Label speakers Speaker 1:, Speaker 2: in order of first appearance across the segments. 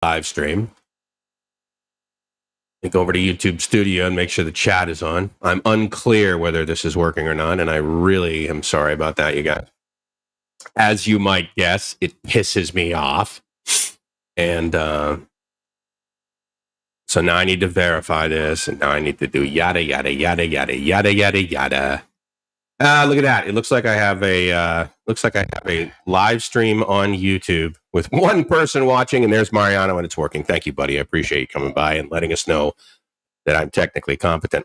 Speaker 1: live stream. Go over to YouTube Studio and make sure the chat is on. I'm unclear whether this is working or not, and I really am sorry about that, you guys. As you might guess, it pisses me off. And so now I need to verify this, and now I need to do yada, yada, yada, yada, yada, yada, yada. Look at that. It looks like I have a live stream on YouTube with one person watching, and there's Mariano, and it's working. Thank you, buddy. I appreciate you coming by and letting us know that I'm technically competent.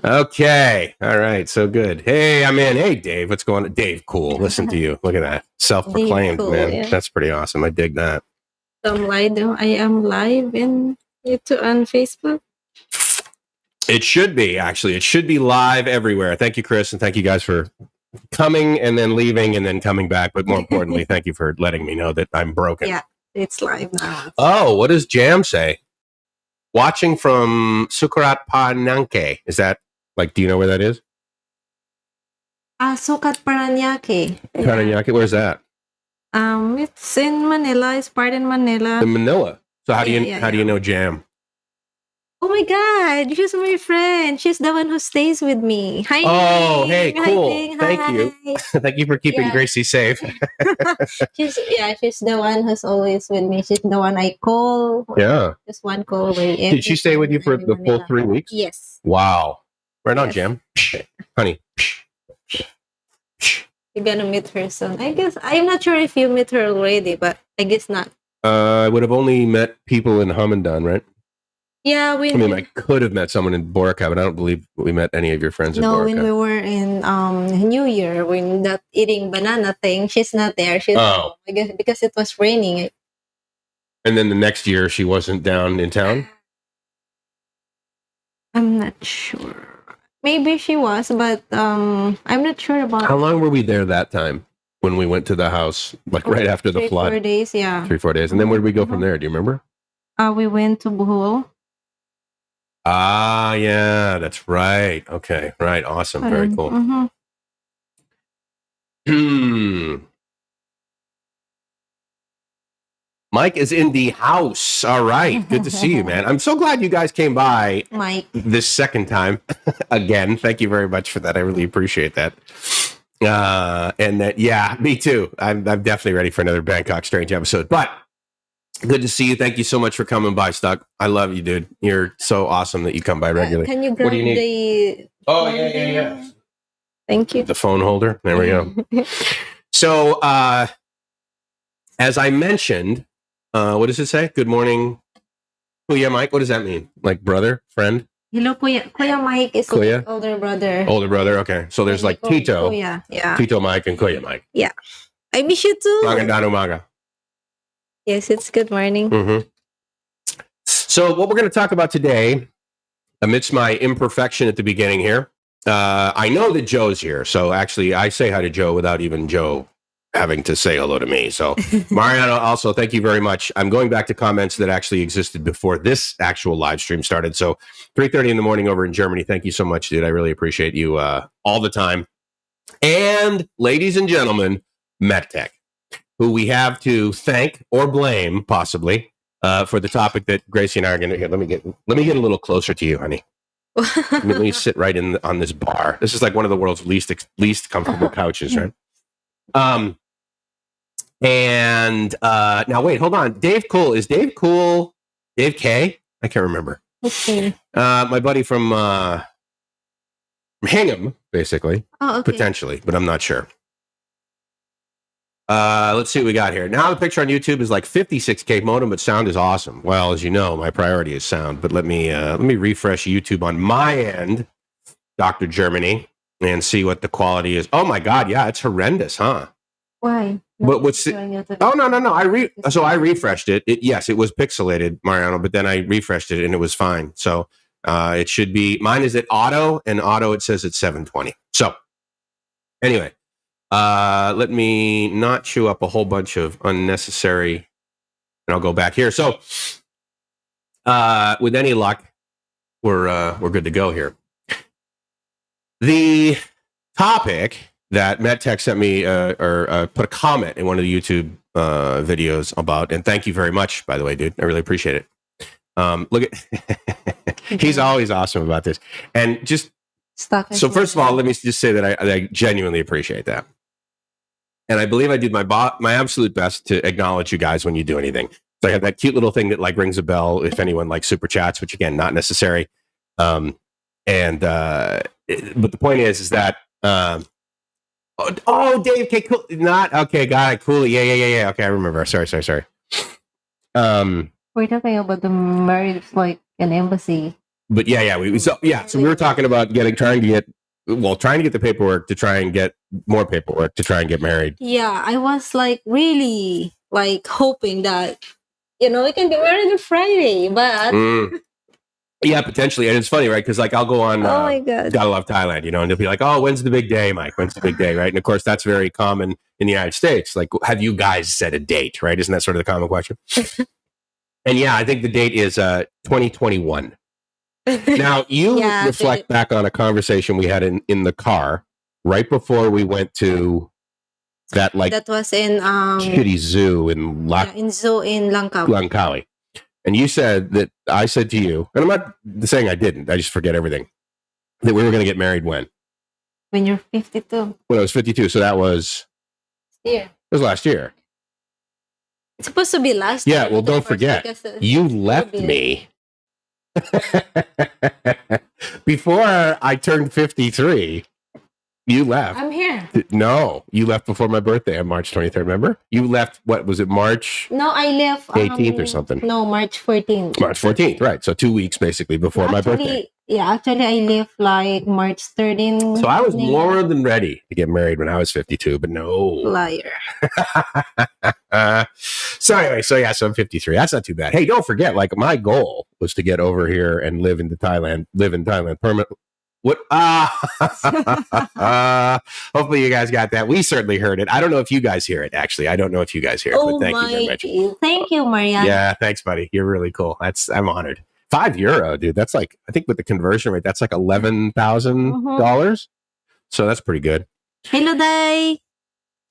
Speaker 1: Okay. All right. So good. Hey, I'm in. Hey, Dave. What's going on? Dave, cool. Listen to you. Look at that. Self-proclaimed, cool, man. Yeah. That's pretty awesome. I dig that.
Speaker 2: I am live in YouTube and Facebook.
Speaker 1: It should be, actually. It should be live everywhere. Thank you, Chris, and thank you guys for coming and then leaving and then coming back. But more importantly, thank you for letting me know that I'm broken.
Speaker 2: Yeah, it's live now.
Speaker 1: Oh, what does Jam say? Watching from Sukarat Paranaque. Is that, like, do you know where that is?
Speaker 2: Sukat Paranaque.
Speaker 1: Paranaque, where's that?
Speaker 2: It's in Manila. It's part in Manila.
Speaker 1: In Manila. So how do you know Jam?
Speaker 2: Oh my God, she's my friend. She's the one who stays with me. Hi.
Speaker 1: Oh, hey, cool. Thank you. Thank you for keeping Gracie safe.
Speaker 2: she's the one who's always with me. She's the one I call.
Speaker 1: Yeah.
Speaker 2: Just one call away.
Speaker 1: Did she stay with you for the full 3 weeks?
Speaker 2: Yes.
Speaker 1: Wow. Right on, Jam. Honey.
Speaker 2: You're gonna meet her soon. I guess I'm not sure if you met her already, but I guess not.
Speaker 1: I would have only met people in Hamandan, right?
Speaker 2: Yeah,
Speaker 1: I could have met someone in Boracay, but I don't believe we met any of your friends in Boracay.
Speaker 2: No, when we were in New Year, when that eating banana thing, she's not there. I guess because it was raining.
Speaker 1: And then the next year, she wasn't down in town?
Speaker 2: I'm not sure. Maybe she was, but I'm not sure about.
Speaker 1: How long were we there that time when we went to the house, like right after the flood?
Speaker 2: 3-4 days, yeah.
Speaker 1: 3-4 days. And then where did we go from there? Do you remember?
Speaker 2: We went to Bohol.
Speaker 1: Ah, yeah, that's right. Okay, right. Awesome. Very cool. Mike is in the house. All right. Good to see you, man. I'm so glad you guys came by,
Speaker 2: Mike,
Speaker 1: this second time. Again, thank you very much for that. I really appreciate that. And that, yeah, me too. I'm definitely ready for another Bangkok Strange episode. But good to see you. Thank you so much for coming by, Stuck. I love you, dude. You're so awesome that you come by regularly.
Speaker 2: Can you grab
Speaker 1: what do you need? Oh, yeah.
Speaker 2: Thank you.
Speaker 1: The phone holder. There we go. So, as I mentioned, what does it say? Good morning. Kuya Mike. What does that mean? Like brother, friend?
Speaker 2: Hello, Kuya. Kuya Mike is
Speaker 1: Kuya?
Speaker 2: Older brother.
Speaker 1: Older brother. Okay. So there's like Tito.
Speaker 2: Kuya. Yeah.
Speaker 1: Tito Mike and Kuya Mike.
Speaker 2: Yeah. I miss you too.
Speaker 1: Magandang umaga.
Speaker 2: Yes, it's good morning.
Speaker 1: Mm-hmm. So what we're going to talk about today, amidst my imperfection at the beginning here, I know that Joe's here. So actually, I say hi to Joe without even Joe having to say hello to me. So Mariano, also, thank you very much. I'm going back to comments that actually existed before this actual live stream started. So 3:30 in the morning over in Germany. Thank you so much, dude. I really appreciate you all the time. And ladies and gentlemen, MedTech, who we have to thank or blame, possibly, for the topic that Gracie and I are going to get. Let me get a little closer to you, honey. let me sit right on this bar. This is like one of the world's least comfortable couches, right? And now wait, hold on. Dave Cool. Is Dave Cool Dave K? I can't remember.
Speaker 2: Okay.
Speaker 1: My buddy from Hingham, basically.
Speaker 2: Oh, okay.
Speaker 1: Potentially, but I'm not sure. Let's see what we got here. Now the picture on YouTube is like 56K modem, but sound is awesome. Well, as you know, my priority is sound. But let me refresh YouTube on my end, Dr. Germany, and see what the quality is. Oh my God, yeah, it's horrendous, huh?
Speaker 2: Why?
Speaker 1: What's it? Oh no! I refreshed it. Yes, it was pixelated, Mariano, but then I refreshed it and it was fine. So it should be. Mine is at auto, and auto it says it's 720. So anyway. Let me not chew up a whole bunch of unnecessary, and I'll go back here. So, with any luck, we're good to go here. The topic that MedTech sent me or put a comment in one of the YouTube videos about. And thank you very much, by the way, dude. I really appreciate it. Look at, he's always awesome about this. And just, so first of all, let me just say that I genuinely appreciate that. And I believe I did my absolute best to acknowledge you guys when you do anything. So I have that cute little thing that like rings a bell if anyone likes super chats, which again, not necessary. But the point is that, Dave, okay, cool. Not, okay, got it, cool. Yeah. Okay, I remember. Sorry.
Speaker 2: We're talking about the marriage, like an embassy.
Speaker 1: But so we were talking about trying to get the paperwork to try and get more paperwork to try and get married.
Speaker 2: Yeah, I was like really like hoping that we can get married on Friday, but
Speaker 1: yeah, potentially. And it's funny, right? Because like I'll go on
Speaker 2: oh my God,
Speaker 1: Gotta Love Thailand, and they'll be like, oh, when's the big day, Mike? When's the big day, right? And of course that's very common in the United States. Like, have you guys set a date, right? Isn't that sort of the common question? And yeah, I think the date is 2021. Now, you reflect back on a conversation we had in the car right before we went to that was in shitty zoo in Langkawi. And you said that I said to you, and I'm not saying I didn't, I just forget everything, that we were going to get married when?
Speaker 2: When you're 52.
Speaker 1: When I was 52, so that was...
Speaker 2: Yeah.
Speaker 1: It was last year.
Speaker 2: It's supposed to be last year.
Speaker 1: Yeah, well, don't forget, you left me before I turned 53. You left.
Speaker 2: I'm here.
Speaker 1: No, you left before my birthday on March 23rd, remember? You left, what was it, March?
Speaker 2: No, I left
Speaker 1: 18th or something.
Speaker 2: No, March 14th.
Speaker 1: March 14th, right. So 2 weeks basically before my birthday.
Speaker 2: Yeah, actually I left like March 13th.
Speaker 1: So I was more than ready to get married when I was 52, but no.
Speaker 2: Liar.
Speaker 1: So anyway, so I'm 53. That's not too bad. Hey, don't forget, like my goal was to get over here and live in Thailand permanently. What? Hopefully you guys got that. We certainly heard it. I don't know if you guys hear it, actually. I don't know if you guys hear it, but thank you very much.
Speaker 2: Thank you, Marianne.
Speaker 1: Yeah, thanks, buddy. You're really cool. I'm honored. €5, dude. That's like, I think with the conversion rate, that's like $11,000. So that's pretty good.
Speaker 2: Hello, Day.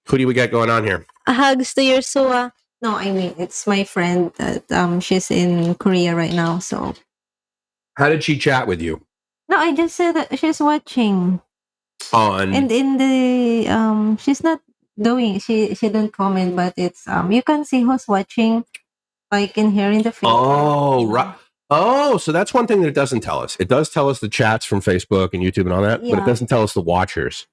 Speaker 1: Who do we got going on here?
Speaker 2: Hugs to your Sua. No, I mean, it's my friend that she's in Korea right now. So,
Speaker 1: how did she chat with you?
Speaker 2: No, I just said that she's watching. And in the she's not doing. She didn't comment, but it's you can see who's watching, like in here in the feed.
Speaker 1: Oh, right. Oh, so that's one thing that it doesn't tell us. It does tell us the chats from Facebook and YouTube and all that, but it doesn't tell us the watchers.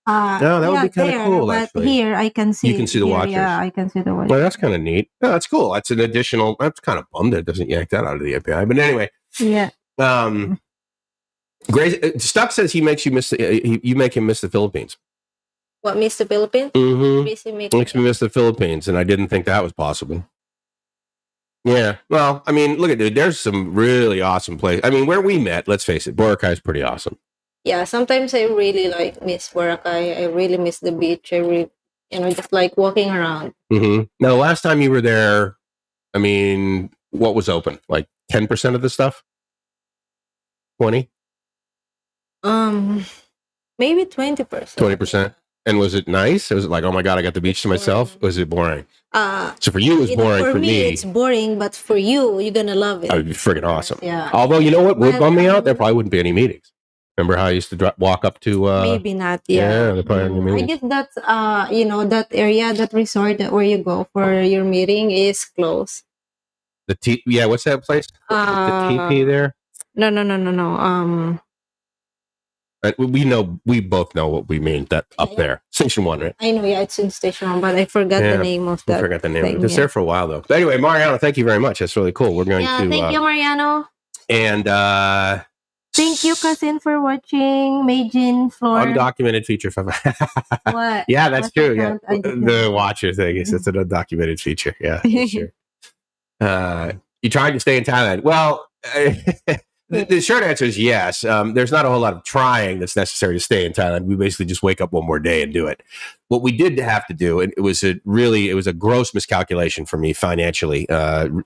Speaker 1: No, that would be kind of cool,
Speaker 2: but
Speaker 1: actually.
Speaker 2: Here, I can see.
Speaker 1: You can see the watchers.
Speaker 2: Yeah, I can see the watchers.
Speaker 1: Well, that's kind of neat. No, that's cool. That's an additional. That's kind of bummed that it doesn't yank that out of the API. But anyway.
Speaker 2: Yeah.
Speaker 1: Grace Stuck says he makes you miss. You make him miss the Philippines.
Speaker 2: What, miss the Philippines?
Speaker 1: Mm-hmm. Makes me miss the Philippines, and I didn't think that was possible. Yeah, well, I mean, look at dude. There's some really awesome places. I mean, where we met, let's face it, Boracay is pretty awesome.
Speaker 2: Yeah, sometimes I really miss Boracay. I really miss the beach. I really, just like walking around.
Speaker 1: Mm-hmm. Now, the last time you were there, I mean, what was open? Like 10% of the stuff? 20?
Speaker 2: Maybe 20%.
Speaker 1: 20%. And was it nice? Was it like, oh my God, I got the beach to myself? Or was it boring? So for you, it was boring. For me,
Speaker 2: it's boring, but for you, you're gonna love it.
Speaker 1: It would be freaking awesome.
Speaker 2: Yeah.
Speaker 1: Although, you know what would bum me out? There probably wouldn't be any meetings. Remember how I used to walk up to...
Speaker 2: maybe not, yeah.
Speaker 1: Yeah, probably any
Speaker 2: I guess that's, that area, that resort where you go for your meeting is closed.
Speaker 1: Yeah, what's that place? The TP there?
Speaker 2: No.
Speaker 1: We both know what we mean. That up there, Station 1, right?
Speaker 2: I know, yeah, it's in Station 1, but I forgot the name of that.
Speaker 1: I forgot the name. It's there for a while though. But anyway, Mariano, thank you very much. That's really cool. We're going to.
Speaker 2: Thank you, Mariano.
Speaker 1: And
Speaker 2: thank you, cousin, for watching Meijin Floor.
Speaker 1: Undocumented feature.
Speaker 2: What?
Speaker 1: Yeah, that's true. Yeah, the watcher thing is it's an undocumented feature. Yeah, sure. You trying to stay in Thailand? Well. The short answer is yes. There's not a whole lot of trying that's necessary to stay in Thailand. We basically just wake up one more day and do it. What we did have to do, and it was a gross miscalculation for me financially,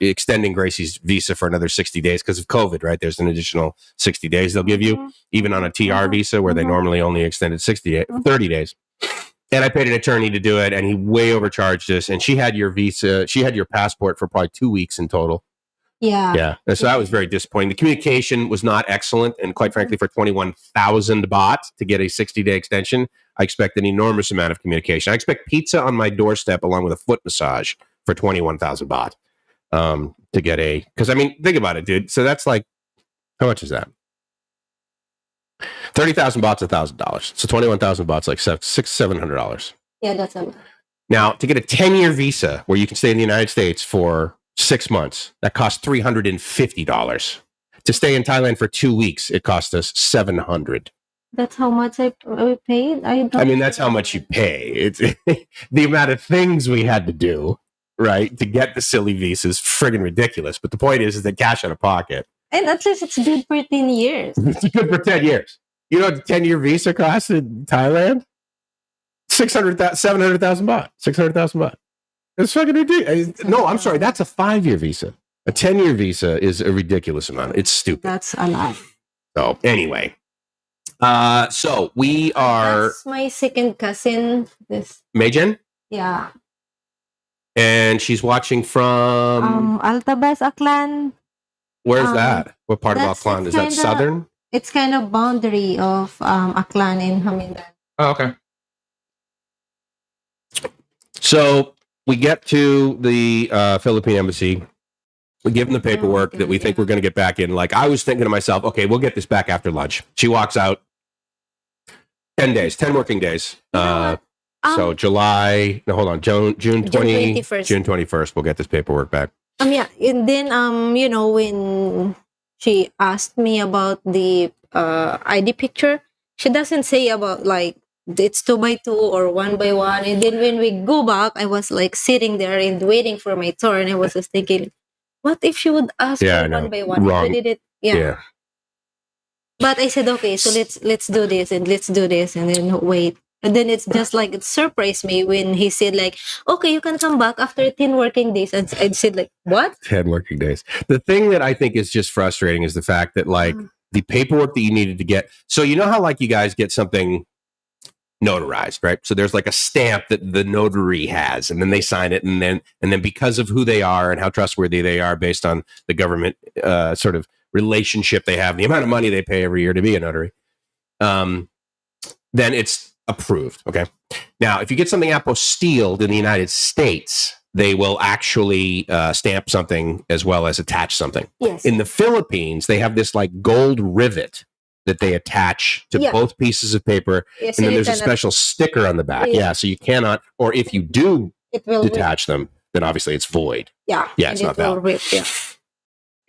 Speaker 1: extending Gracie's visa for another 60 days because of COVID, right? There's an additional 60 days they'll give you, even on a TR visa where they normally only extended 30 days. And I paid an attorney to do it, and he way overcharged us. And she had your visa, she had your passport for probably 2 weeks in total. Yeah. And so that was very disappointing. The communication was not excellent. And quite frankly, for 21,000 baht to get a 60-day extension, I expect an enormous amount of communication. I expect pizza on my doorstep along with a foot massage for 21,000 baht to get a, because I mean, think about it, dude. So that's like, how much is that? 30,000 baht's $1,000. So 21,000 baht's like $700.
Speaker 2: Yeah, that's a lot.
Speaker 1: Now, to get a 10-year visa where you can stay in the United States for 6 months, that costs $350. To stay in Thailand for 2 weeks, it cost us $700.
Speaker 2: That's how much I paid.
Speaker 1: I mean, that's how much you pay. It's the amount of things we had to do, right, to get the silly visa is friggin' ridiculous. But the point is that cash out of pocket.
Speaker 2: And at least it's good for 10 years.
Speaker 1: It's good for 10 years. You know what the 10-year visa costs in Thailand? 700,000 baht. 600,000 baht. It's fucking ridiculous. No, I'm sorry. That's a 5-year visa. A 10-year visa is a ridiculous amount. It's stupid.
Speaker 2: That's a lot.
Speaker 1: So anyway, so we are.
Speaker 2: That's my second cousin. This.
Speaker 1: Meijin?
Speaker 2: Yeah.
Speaker 1: And she's watching from
Speaker 2: Altabas, Aklan.
Speaker 1: Where's that? What part of Aklan? Is that southern?
Speaker 2: It's kind of boundary of Aklan and Hamindan.
Speaker 1: Oh, okay. So we get to the Philippine embassy. We give them the paperwork that we think we're going to get back in. Like, I was thinking to myself, okay, we'll get this back after lunch. She walks out. 10 days, 10 working days. So July, no, hold on, June 21st. June 21st, we'll get this paperwork back.
Speaker 2: Yeah, and then you know, when she asked me about the ID picture, she doesn't say about like it's 2x2 or 1x1. And then when we go back, I was like sitting there and waiting for my turn. I was just thinking, what if she would ask for 1x1?
Speaker 1: Wrong.
Speaker 2: We did it. Yeah. But I said, okay, so let's do this and let's do this and then wait. And then it's just like, it surprised me when he said like, okay, you can come back after 10 working days. And I said like, what?
Speaker 1: 10 working days. The thing that I think is just frustrating is the fact that like the paperwork that you needed to get. So you know how like you guys get something notarized, right? So there's like a stamp that the notary has, and then they sign it. And then because of who they are and how trustworthy they are based on the government sort of relationship they have, the amount of money they pay every year to be a notary, then it's approved. Okay. Now, if you get something apostilled in the United States, they will actually stamp something as well as attach something.
Speaker 2: Yes.
Speaker 1: In the Philippines, they have this like gold rivet that they attach to both pieces of paper.
Speaker 2: Yes,
Speaker 1: and then there's a special sticker on the back. Yeah. So you cannot, or if you do detach them, then obviously it's void.
Speaker 2: Yeah.
Speaker 1: Yeah. It's not valid.
Speaker 2: Yeah.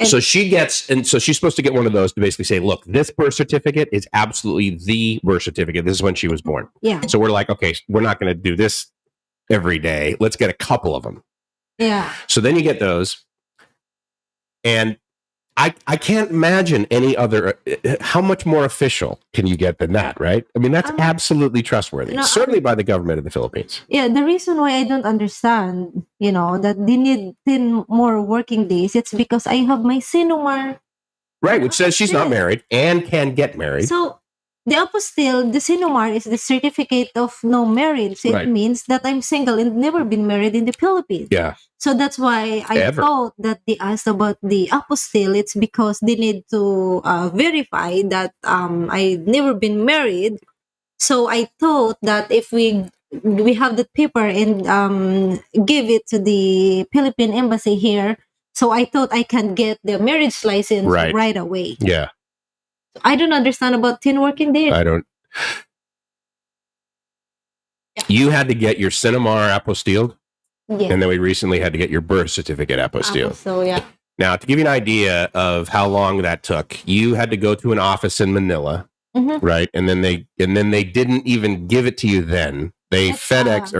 Speaker 1: So she gets, and so she's supposed to get one of those to basically say, look, this birth certificate is absolutely the birth certificate. This is when she was born.
Speaker 2: Yeah.
Speaker 1: So we're like, okay, we're not going to do this every day. Let's get a couple of them.
Speaker 2: Yeah.
Speaker 1: So then you get those. And I can't imagine any other, how much more official can you get than that, right? I mean, that's absolutely trustworthy, certainly by the government of the Philippines.
Speaker 2: Yeah, the reason why I don't understand, you know, that they need 10 more working days, it's because I have my Sinumar.
Speaker 1: Right, which says she's not married and can get married.
Speaker 2: So, the apostille, the Sinumar is the certificate of no marriage. It means that I'm single and never been married in the Philippines.
Speaker 1: Yeah.
Speaker 2: So that's why I thought that they asked about the apostille. It's because they need to verify that I've never been married. So I thought that if we have the paper and give it to the Philippine embassy here, so I thought I can get the marriage license right away.
Speaker 1: Yeah.
Speaker 2: I don't understand about 10 working days.
Speaker 1: I don't. You had to get your Sinumar apostilled.
Speaker 2: Yes.
Speaker 1: And then we recently had to get your birth certificate apostilled.
Speaker 2: So, yeah.
Speaker 1: Now, to give you an idea of how long that took, you had to go to an office in Manila, right? And then they didn't even give it to you then. They DHL'd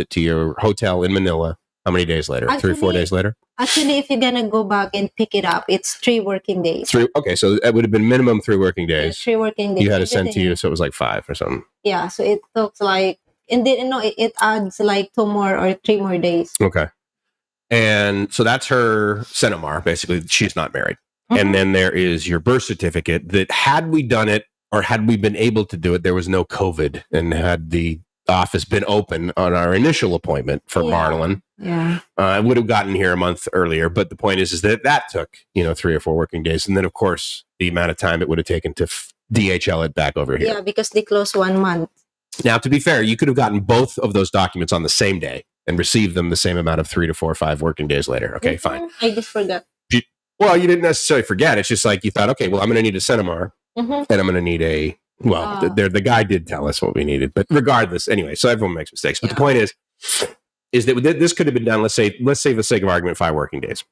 Speaker 1: it to your hotel in Manila. How many days later?
Speaker 2: Actually,
Speaker 1: 3-4 days later?
Speaker 2: Actually, if you're going to go back and pick it up, it's 3 working days.
Speaker 1: Okay, so it would have been minimum 3 working days.
Speaker 2: 3 working days.
Speaker 1: You had to send to you, so it was like 5 or something.
Speaker 2: Yeah, so it took like, and then it adds like 2 more or 3 more days.
Speaker 1: Okay. And so that's her Sinumar, basically. She's not married. And then there is your birth certificate that had we done it or had we been able to do it, there was no COVID, and had the office been open on our initial appointment for Marlon, I would have gotten here a month earlier. But the point is that took 3 or 4 working days, and then of course the amount of time it would have taken to DHL it back over here.
Speaker 2: Yeah, because they closed 1 month.
Speaker 1: Now, to be fair, you could have gotten both of those documents on the same day and received them the same amount of 3 to 4 or 5 working days later. Okay, fine.
Speaker 2: I just forgot.
Speaker 1: Well, you didn't necessarily forget. It's just like you thought, okay, well, I'm going to need a Cinemar, and I'm going to need the guy did tell us what we needed, but regardless, anyway, so everyone makes mistakes. But the point is that this could have been done, let's say for the sake of argument, 5 working days.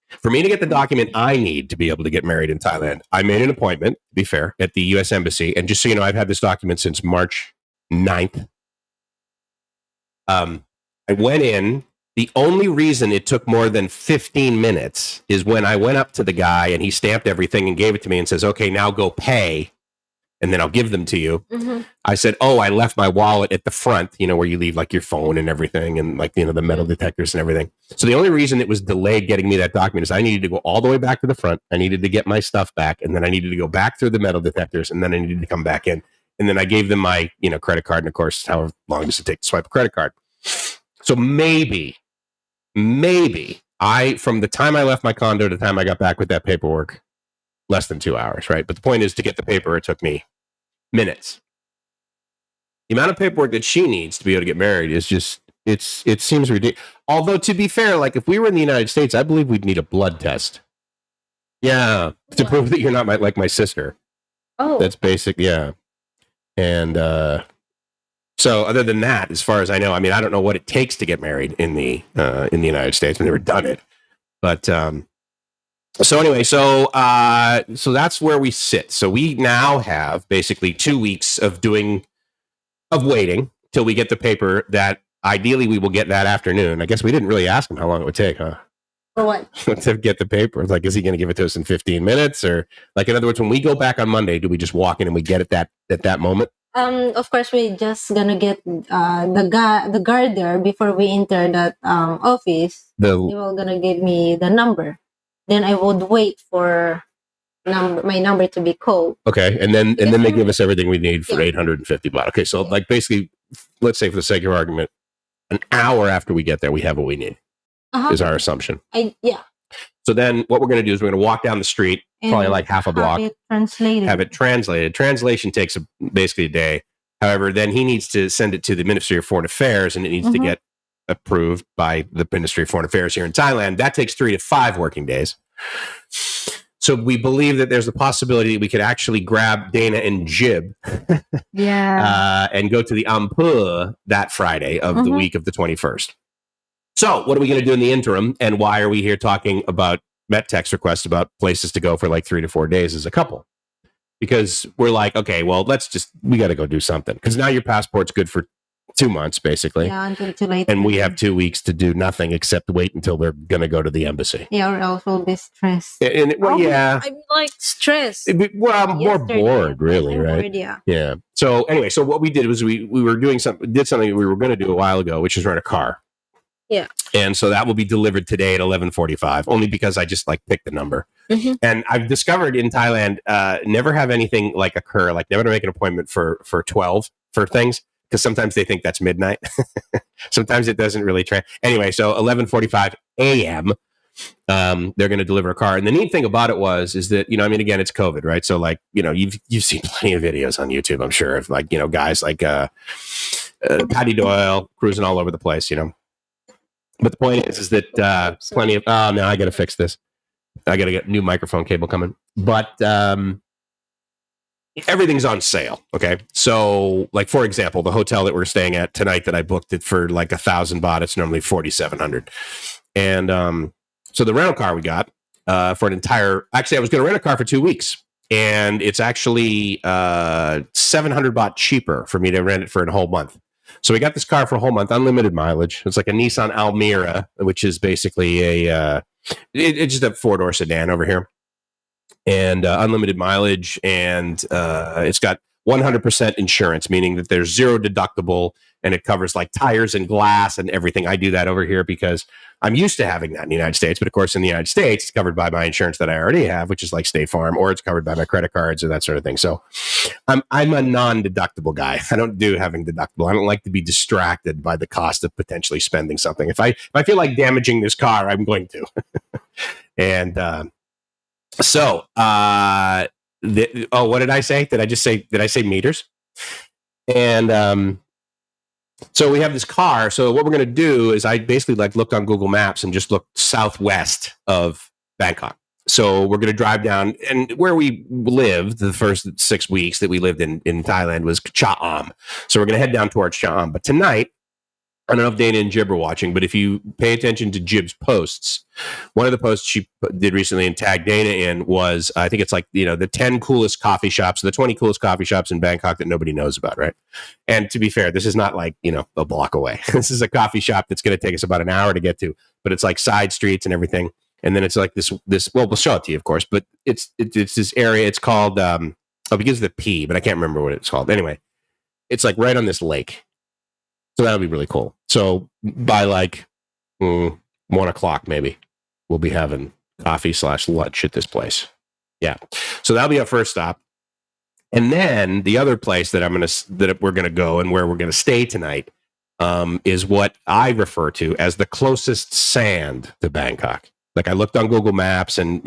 Speaker 1: For me to get the document I need to be able to get married in Thailand, I made an appointment, to be fair, at the U.S. Embassy. And just so you know, I've had this document since March 9th. I went in. The only reason it took more than 15 minutes is when I went up to the guy and he stamped everything and gave it to me and says, okay, now go pay, and then I'll give them to you. I said, oh, I left my wallet at the front, where you leave like your phone and everything, and like, the metal detectors and everything. So the only reason it was delayed getting me that document is I needed to go all the way back to the front. I needed to get my stuff back, and then I needed to go back through the metal detectors, and then I needed to come back in. And then I gave them my, credit card. And of course, however long does it take to swipe a credit card? So maybe from the time I left my condo to the time I got back with that paperwork, less than 2 hours, right? But the point is, to get the paper, it took me minutes. The amount of paperwork that she needs to be able to get married is just, it seems ridiculous. Although, to be fair, like if we were in the United States, I believe we'd need a blood test. Yeah, to prove that you're not like my sister. Oh. That's basic, yeah. And so other than that, as far as I know, I mean, I don't know what it takes to get married in the United States. I've never done it. But so anyway, so that's where we sit. So we now have basically 2 weeks of waiting till we get the paper that ideally we will get that afternoon. I guess we didn't really ask him how long it would take, huh?
Speaker 2: For what?
Speaker 1: To get the paper. It's like, is he going to give it to us in 15 minutes? Or like, in other words, when we go back on Monday, do we just walk in and we get it at that moment?
Speaker 2: Of course, we just gonna get the guard there before we enter that office. They were gonna give me the number. Then I would wait for my number to be called.
Speaker 1: Okay, and then they give us everything we need for $850. Okay, so like basically, let's say for the sake of argument, an hour after we get there, we have what we need. Is our assumption. So then what we're going to do is we're going to walk down the street, probably like half a block, have it translated. Translation takes basically a day. However, then he needs to send it to the Ministry of Foreign Affairs, and it needs to get approved by the Ministry of Foreign Affairs here in Thailand. That takes 3 to 5 working days. So we believe that there's a possibility that we could actually grab Dana and Jib and go to the Ampur that Friday of the week of the 21st. So what are we going to do in the interim, and why are we here talking about Met text requests about places to go for like 3 to 4 days as a couple? Because we're like, okay, well, we got to go do something. Because now your passport's good for 2 months, basically.
Speaker 2: Yeah, until too late.
Speaker 1: And we have 2 weeks to do nothing except wait until they're going to go to the embassy.
Speaker 2: Yeah, or else we'll be stressed.
Speaker 1: I'm
Speaker 2: like stressed.
Speaker 1: I'm more bored, really, right?
Speaker 2: Bored,
Speaker 1: yeah. So anyway, so what we did was we were doing something we were going to do a while ago, which is rent a car.
Speaker 2: Yeah.
Speaker 1: And so that will be delivered today at 11:45, only because I just like picked the number. And I've discovered in Thailand, never have anything like occur, like never to make an appointment for 12 for things, because sometimes they think that's midnight. Sometimes it doesn't really anyway, so 11:45 a.m. They're going to deliver a car. And the neat thing about it is that, again, it's COVID, right? So like, you've seen plenty of videos on YouTube, I'm sure, of like, guys like Paddy Doyle cruising all over the place, But the point is that plenty of... Oh, no, I got to fix this. I got to get new microphone cable coming. But everything's on sale, okay? So, like, for example, the hotel that we're staying at tonight that I booked it for like 1,000 baht, it's normally 4,700. And so the rental car we got for an entire... Actually, I was going to rent a car for 2 weeks. And it's actually 700 baht cheaper for me to rent it for a whole month. So we got this car for a whole month, unlimited mileage. It's like a Nissan Almera, which is basically it's just a 4-door sedan over here, and unlimited mileage, and it's got 100% insurance, meaning that there's 0 deductible, and it covers like tires and glass and everything. I do that over here because I'm used to having that in the United States. But of course, in the United States, it's covered by my insurance that I already have, which is like State Farm, or it's covered by my credit cards or that sort of thing. So I'm a non-deductible guy. I don't do having deductible. I don't like to be distracted by the cost of potentially spending something. If I feel like damaging this car, I'm going to. And what did I say? Did I say meters? And so we have this car. So what we're going to do is I basically like looked on Google Maps and just looked southwest of Bangkok. So we're going to drive down, and where we lived the first 6 weeks that we lived in Thailand was Cha Am. So we're going to head down towards Cha Am. But tonight, I don't know if Dana and Jib are watching, but if you pay attention to Jib's posts, one of the posts she did recently and tagged Dana in was, I think it's like, the 10 coolest coffee shops, the 20 coolest coffee shops in Bangkok that nobody knows about, right? And to be fair, this is not like, a block away. This is a coffee shop that's going to take us about an hour to get to, but it's like side streets and everything. And then it's like this, well, we'll show it to you, of course, but it's this area, it's called, it begins with a P, but I can't remember what it's called. Anyway, it's like right on this lake. So that'll be really cool. So by like 1 o'clock, maybe we'll be having coffee / lunch at this place. Yeah. So that'll be our first stop. And then the other place that we're going to go and where we're going to stay tonight is what I refer to as the closest sand to Bangkok. Like I looked on Google Maps and,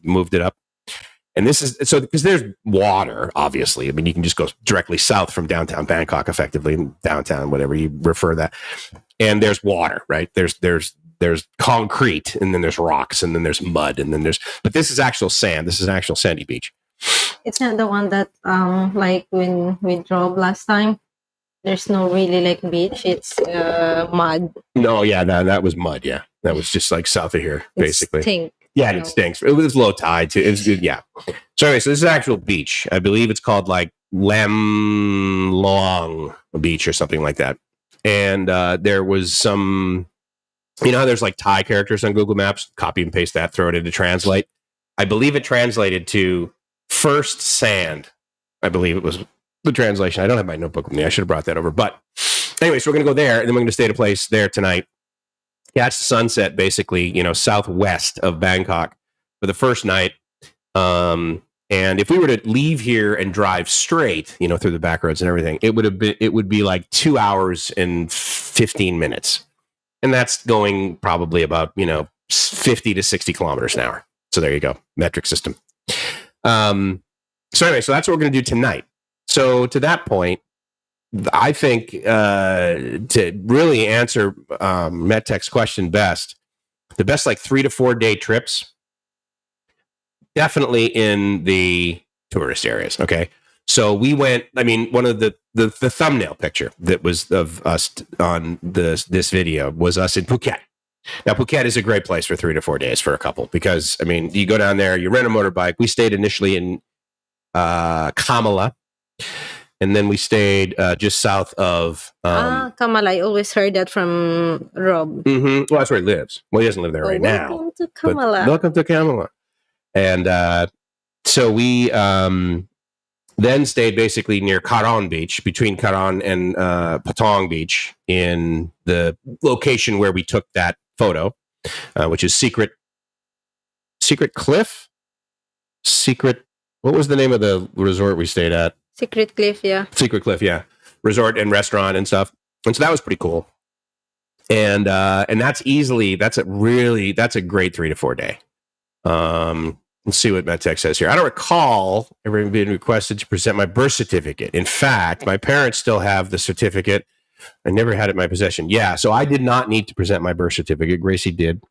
Speaker 1: moved it up. And this is so because there's water, obviously. I mean, you can just go directly south from downtown Bangkok, effectively, downtown, whatever you refer that. And there's water, right? There's concrete, and then there's rocks, and then there's mud, and then but this is actual sand. This is an actual sandy beach.
Speaker 2: It's not the one that like when we drove last time. There's no really like beach. It's mud.
Speaker 1: No, yeah, that was mud. Yeah, that was just like south of here, basically.
Speaker 2: It stinks.
Speaker 1: Yeah, and it stinks. It was low tide too. Yeah. So anyway, so this is an actual beach. I believe it's called like Lam Loang Beach or something like that. And there was some, there's like Thai characters on Google Maps. Copy and paste that, throw it into translate. I believe it translated to first sand. I believe it was the translation. I don't have my notebook with me. I should have brought that over. But anyway, so we're going to go there, and then we're going to stay at a place there tonight. Catch the sunset, basically, southwest of Bangkok for the first night. And if we were to leave here and drive straight, through the back roads and everything, it would be like 2 hours and 15 minutes. And that's going probably about, 50 to 60 kilometers an hour. So there you go. Metric system. So anyway, so that's what we're going to do tonight. So to that point, I think to really answer MetTech's question best, the best like 3 to 4 day trips, definitely in the tourist areas. Okay. So we went, one of the thumbnail picture that was of us on this video was us in Phuket. Now, Phuket is a great place for 3 to 4 days for a couple because, you go down there, you rent a motorbike. We stayed initially in Kamala. And then we stayed just south of...
Speaker 2: Kamala. I always heard that from Rob.
Speaker 1: Mm-hmm. Well, that's where he lives. Well, he doesn't live there right now.
Speaker 2: Welcome to Kamala.
Speaker 1: Welcome to Kamala. And so we then stayed basically near Karon Beach, between Karon and Patong Beach, in the location where we took that photo, which is Secret Cliff? What was the name of the resort we stayed at?
Speaker 2: Secret Cliff, yeah.
Speaker 1: Secret Cliff, yeah. Resort and restaurant and stuff. And so that was pretty cool. And that's a great 3 to 4 day. Let's see what MedTech says here. I don't recall ever being requested to present my birth certificate. In fact, my parents still have the certificate. I never had it in my possession. Yeah, so I did not need to present my birth certificate. Gracie did.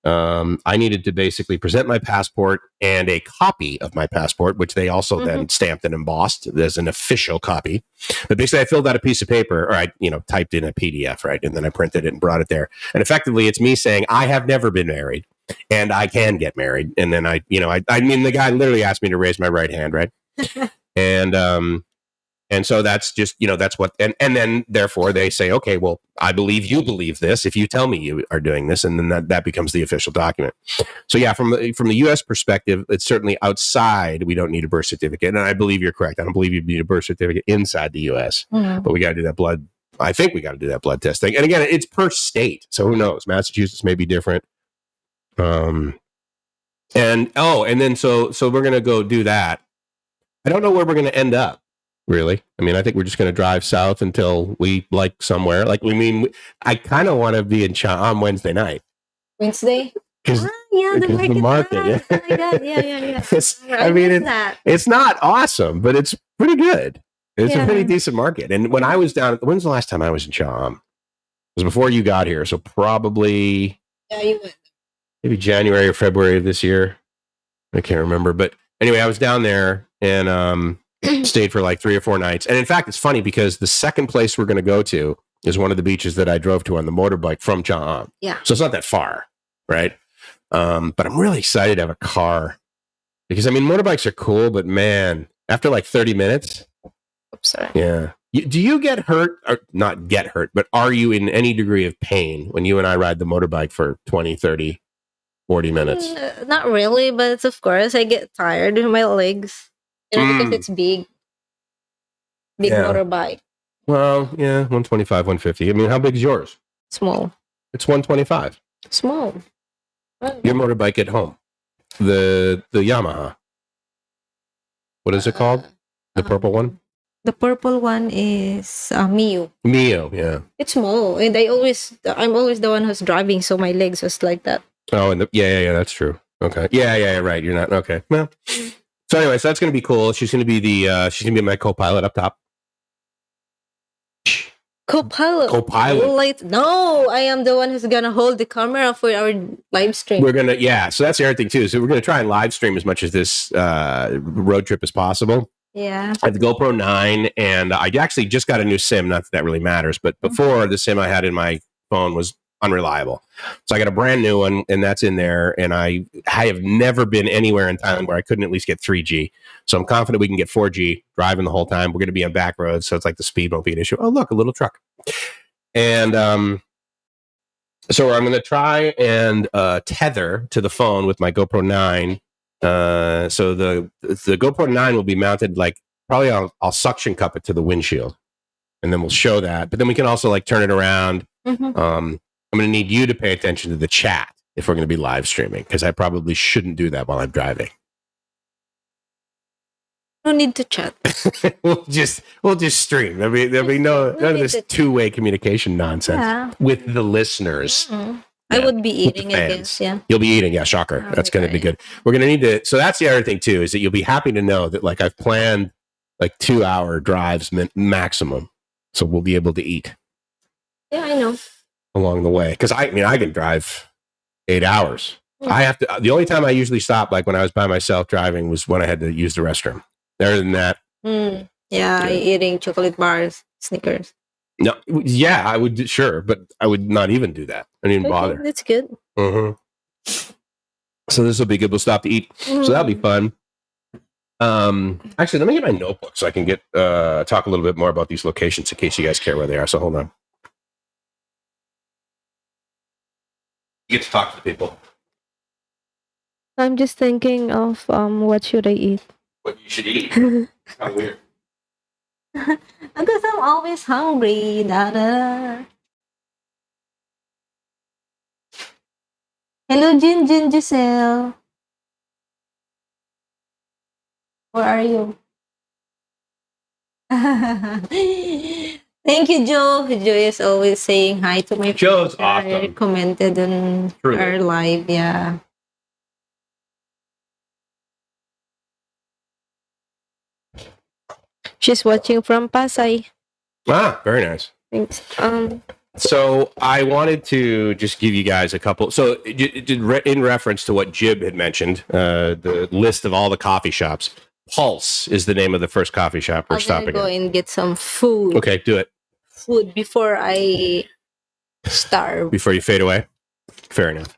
Speaker 1: I needed to basically present my passport and a copy of my passport, which they also then stamped and embossed as an official copy. But basically, I filled out a piece of paper, or I, typed in a PDF, right, and then I printed it and brought it there. And effectively, it's me saying I have never been married, and I can get married. And then the guy literally asked me to raise my right hand, right, and so that's just, that's what, and then therefore they say, okay, well, I believe you believe this if you tell me you are doing this, and then that becomes the official document. So yeah, from the U.S. perspective, it's certainly outside. We don't need a birth certificate, and I believe you're correct. I don't believe you need a birth certificate inside the U.S., but we got to do that blood I think we got to do that blood test thing. And again, it's per state, so who knows? Massachusetts may be different. And then so we're gonna go do that. I don't know where we're gonna end up. Really, I mean, I think we're just gonna drive south until we like somewhere. Like, I kind of want to be in on Wednesday night.
Speaker 2: Wednesday.
Speaker 1: Because the market. Yeah.
Speaker 2: Oh my God. Yeah.
Speaker 1: It's not awesome, but it's pretty good. It's a pretty decent market. And when I was down, when's the last time I was in Cham? It was before you got here, so probably
Speaker 2: you went.
Speaker 1: Maybe January or February of this year. I can't remember, but anyway, I was down there and stayed for like 3 or 4 nights. And in fact, it's funny because the second place we're going to go to is one of the beaches that I drove to on the motorbike from Cham.
Speaker 2: Yeah,
Speaker 1: so it's not that far, right? But I'm really excited to have a car because motorbikes are cool, but man, after like 30 minutes,
Speaker 2: sorry.
Speaker 1: Yeah. Do you get hurt, or not get hurt, but are you in any degree of pain when you and I ride the motorbike for 20, 30, 40 minutes?
Speaker 2: Not really, but of course I get tired with my legs. Because it's big motorbike.
Speaker 1: Well, yeah, 125, 150. How big is yours?
Speaker 2: Small.
Speaker 1: It's 125.
Speaker 2: Small.
Speaker 1: Your motorbike at home. The Yamaha. What is it called? The purple one?
Speaker 2: The purple one is Mio.
Speaker 1: Mio, yeah.
Speaker 2: It's small, and I'm always the one who's driving, so my legs was like that.
Speaker 1: Oh, and yeah, that's true. Okay, yeah, right. You're not okay. Well, so anyway, so that's going to be cool. She's going to be my co-pilot up top.
Speaker 2: Co-pilot. No, I am the one who's gonna hold the camera for our live stream.
Speaker 1: So that's the other thing too. So we're gonna try and live stream as much of this road trip as possible.
Speaker 2: Yeah.
Speaker 1: I have the GoPro 9, and I actually just got a new SIM. Not that really matters, but before the SIM I had in my phone was unreliable. So I got a brand new one, and that's in there. And I have never been anywhere in Thailand where I couldn't at least get 3G. So I'm confident we can get 4G driving the whole time. We're going to be on back roads, so it's like the speed won't be an issue. Oh, look, a little truck. And so I'm going to try and tether to the phone with my GoPro 9. So the GoPro 9 will be mounted probably I'll suction cup it to the windshield, and then we'll show that. But then we can also turn it around. Mm-hmm. I'm going to need you to pay attention to the chat if we're going to be live streaming, because I probably shouldn't do that while I'm driving.
Speaker 2: No need to chat.
Speaker 1: we'll just stream. There'll be none of this two-way communication nonsense with the listeners.
Speaker 2: Mm-hmm. I would be eating, I guess. Yeah,
Speaker 1: you'll be eating. Yeah, shocker. That's going to be good. We're going to need to. So that's the other thing too, is that you'll be happy to know that I've planned 2-hour drives maximum, so we'll be able to eat.
Speaker 2: Yeah, I know.
Speaker 1: Along the way, because I can drive 8 hours. I have to. The only time I usually stop, when I was by myself driving, was when I had to use the restroom. Other than that,
Speaker 2: eating chocolate bars, Snickers.
Speaker 1: No, yeah, I would, sure, but I would not even do that. I didn't bother.
Speaker 2: That's good.
Speaker 1: Mm-hmm. So this will be good. We'll stop to eat. Mm-hmm. So that'll be fun. Actually, let me get my notebook so I can talk a little bit more about these locations in case you guys care where they are. So hold on. You get to talk to people.
Speaker 2: I'm just thinking of what should I eat?
Speaker 1: What you should eat? How weird.
Speaker 2: Because I'm always hungry, Dada. Hello, Jin Giselle. Where are you? Thank you, Joe. Joe is always saying hi to my
Speaker 1: Joe's awesome.
Speaker 2: I commented on our live, yeah. She's watching from Pasay.
Speaker 1: Ah, very nice.
Speaker 2: Thanks.
Speaker 1: So I wanted to just give you guys a couple. So in reference to what Jib had mentioned, the list of all the coffee shops, Pulse is the name of the first coffee shop we're stopping at.
Speaker 2: I'm going to go and get some food.
Speaker 1: Okay, do it.
Speaker 2: Food before I starve.
Speaker 1: Before you fade away? Fair enough.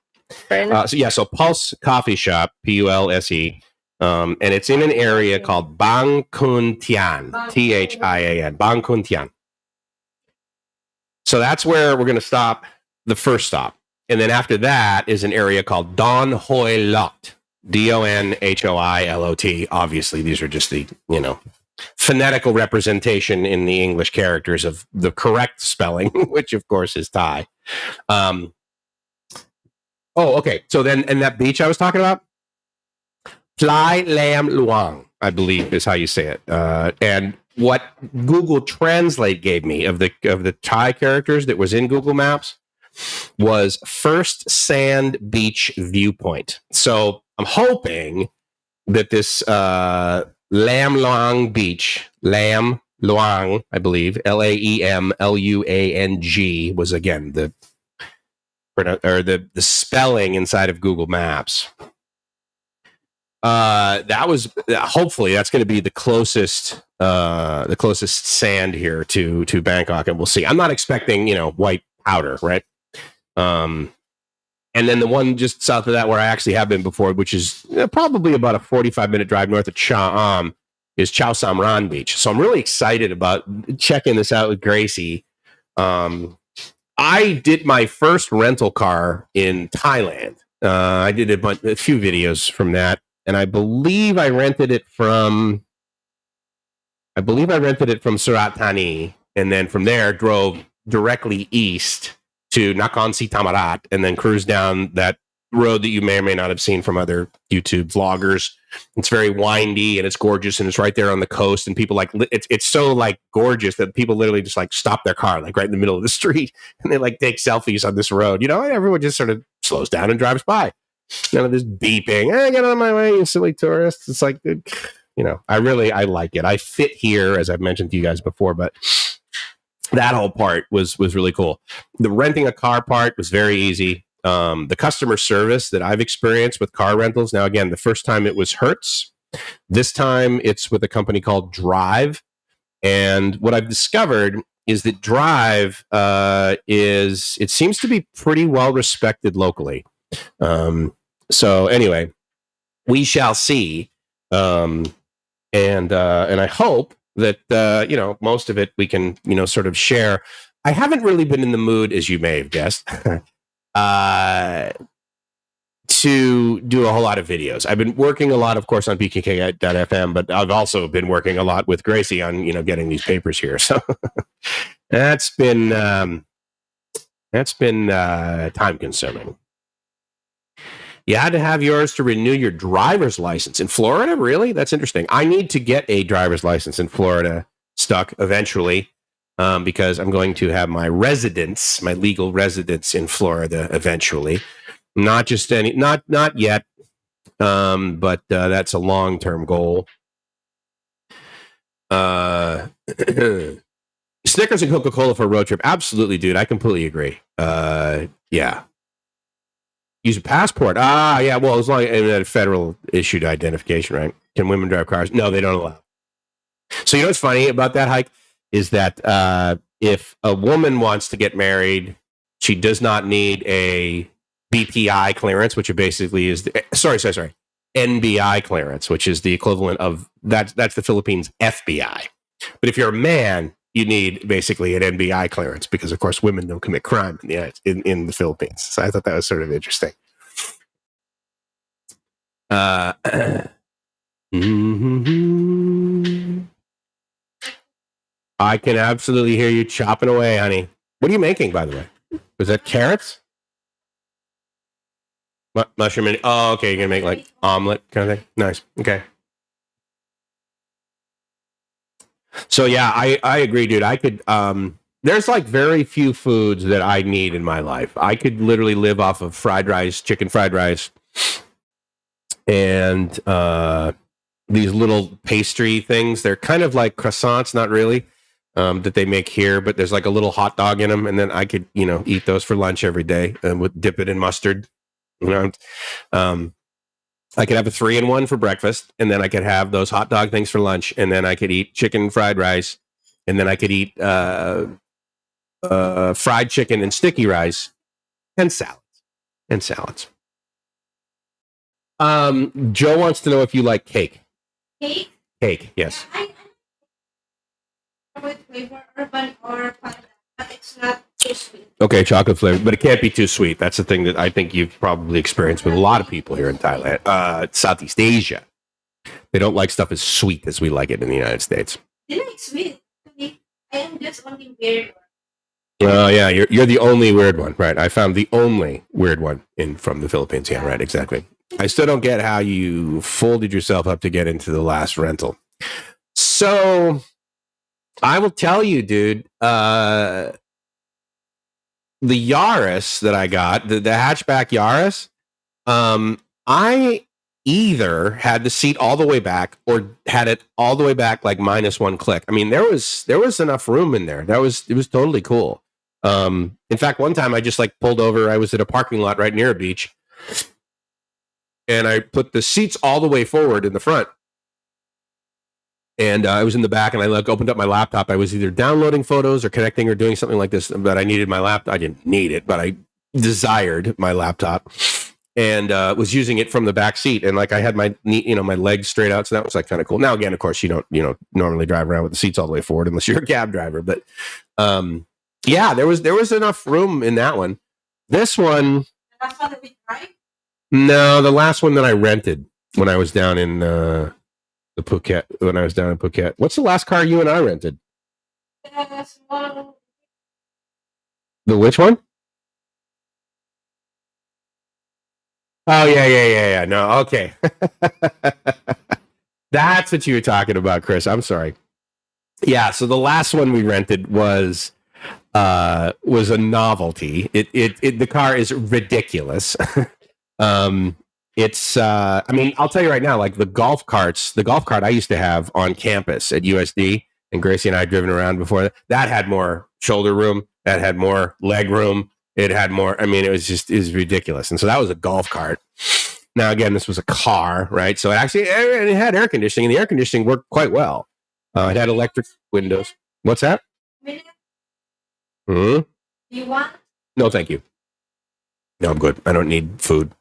Speaker 1: So Pulse Coffee Shop, Pulse. And it's in an area called Bang Khun Thian, Thian, Bang Khun Thian. So that's where we're going to stop, the first stop. And then after that is an area called Don Hoi Lot, Donhoilot. Obviously, these are just the, phonetical representation in the English characters of the correct spelling, which of course is Thai. Okay. So then, and that beach I was talking about, Plai Lam Luang, I believe is how you say it. And what Google Translate gave me of the Thai characters that was in Google Maps was first sand beach viewpoint. So I'm hoping that this Lam Luang beach, Lam Luang, I believe, LAEMLUANG, was again the spelling inside of Google Maps. That was hopefully that's going to be the closest sand here to Bangkok, and we'll see. I'm not expecting white powder, right? And then the one just south of that where I actually have been before, which is probably about a 45-minute drive north of Cha Am, is Chao Samran Beach. So I'm really excited about checking this out with Gracie. I did my first rental car in Thailand. I did a few videos from that, and I believe I rented it from Surat Thani, and then from there drove directly east to Nakhon Si Thammarat, and then cruise down that road that you may or may not have seen from other YouTube vloggers. It's very windy and it's gorgeous, and it's right there on the coast, and people it's so gorgeous that people literally just stop their car right in the middle of the street, and they take selfies on this road. Everyone just sort of slows down and drives by. None of this beeping. Hey, get out of my way, you silly tourists. It's I like it. I fit here, as I've mentioned to you guys before, but that whole part was really cool. The renting a car part was very easy. The customer service that I've experienced with car rentals, now again, the first time it was Hertz. This time it's with a company called Drive. And what I've discovered is that Drive it seems to be pretty well respected locally. So anyway, we shall see. And I hope that most of it we can sort of share. I haven't really been in the mood, as you may have guessed, to do a whole lot of videos. I've been working a lot, of course, on BKK.FM, but I've also been working a lot with Gracie on getting these papers here. So that's been time consuming. You had to have yours to renew your driver's license in Florida? Really? That's interesting. I need to get a driver's license in Florida stuck eventually, because I'm going to have my legal residence in Florida eventually. Not yet, but that's a long-term goal. Snickers and Coca-Cola for a road trip. Absolutely, dude. I completely agree. Yeah. Use a passport. Yeah. Well, as long as a federal issued identification, right? Can women drive cars? No, they don't allow. So what's funny about that hike is that if a woman wants to get married, she does not need a BPI clearance, which basically is NBI clearance, which is the equivalent of that's the Philippines FBI. But if you're a man, you need basically an NBI clearance because, of course, women don't commit crime in the Philippines. So I thought that was sort of interesting. I can absolutely hear you chopping away, honey. What are you making, by the way? Was that carrots? Mushroom and okay, you're gonna make omelet kind of thing. Nice. Okay. So yeah, I agree, dude. I could there's very few foods that I need in my life. I could literally live off of fried rice, chicken fried rice, and these little pastry things. They're kind of like croissants, not really, that they make here, but there's a little hot dog in them, and then I could eat those for lunch every day and dip it in mustard. I could have a 3-in-1 for breakfast, and then I could have those hot dog things for lunch, and then I could eat chicken fried rice, and then I could eat fried chicken and sticky rice, and salads. Joe wants to know if you like cake. Cake, yes.
Speaker 2: Flavor, urban or but it's not too sweet.
Speaker 1: Okay, chocolate flavor, but it can't be too sweet. That's the thing that I think you've probably experienced with a lot of people here in Thailand, Southeast Asia. They don't like stuff as sweet as we like it in the United States.
Speaker 2: They like sweet. I am just only weird.
Speaker 1: Oh yeah, you're the only weird one, right? I found the only weird one from the Philippines. Yeah, right, exactly. I still don't get how you folded yourself up to get into the last rental. So I will tell you, dude, the Yaris that I got, the hatchback Yaris, I either had the seat all the way back or had it all the way back like -1 click. I mean, there was enough room in there. It was totally cool. In fact, one time I just like pulled over. I was at a parking lot right near a beach, and I put the seats all the way forward in the front. And I was in the back, and I opened up my laptop. I was either downloading photos or connecting or doing something like this, but I needed my laptop. I didn't need it, but I desired my laptop, and was using it from the back seat. And like I had my my legs straight out, so that was like kind of cool. Now again, of course, you don't normally drive around with the seats all the way forward unless you're a cab driver. But yeah, there was enough room in that one. This one, that's one that we tried? No, the last one that I rented when I was down in the Phuket. When I was down in Phuket, what's the last car you and I rented? The which one? Oh yeah. No, okay. That's what you were talking about, Chris. I'm sorry. Yeah, so the last one we rented was a novelty. The car is ridiculous. It's I mean, I'll tell you right now, like the golf cart I used to have on campus at USD, and Gracie and I had driven around before that had more shoulder room, that had more leg room, it had more. I mean, it was ridiculous. And so that was a golf cart. Now again, this was a car, right? So it had air conditioning, and the air conditioning worked quite well. It had electric windows. What's that? You want? No, thank you. No, I'm good. I don't need food.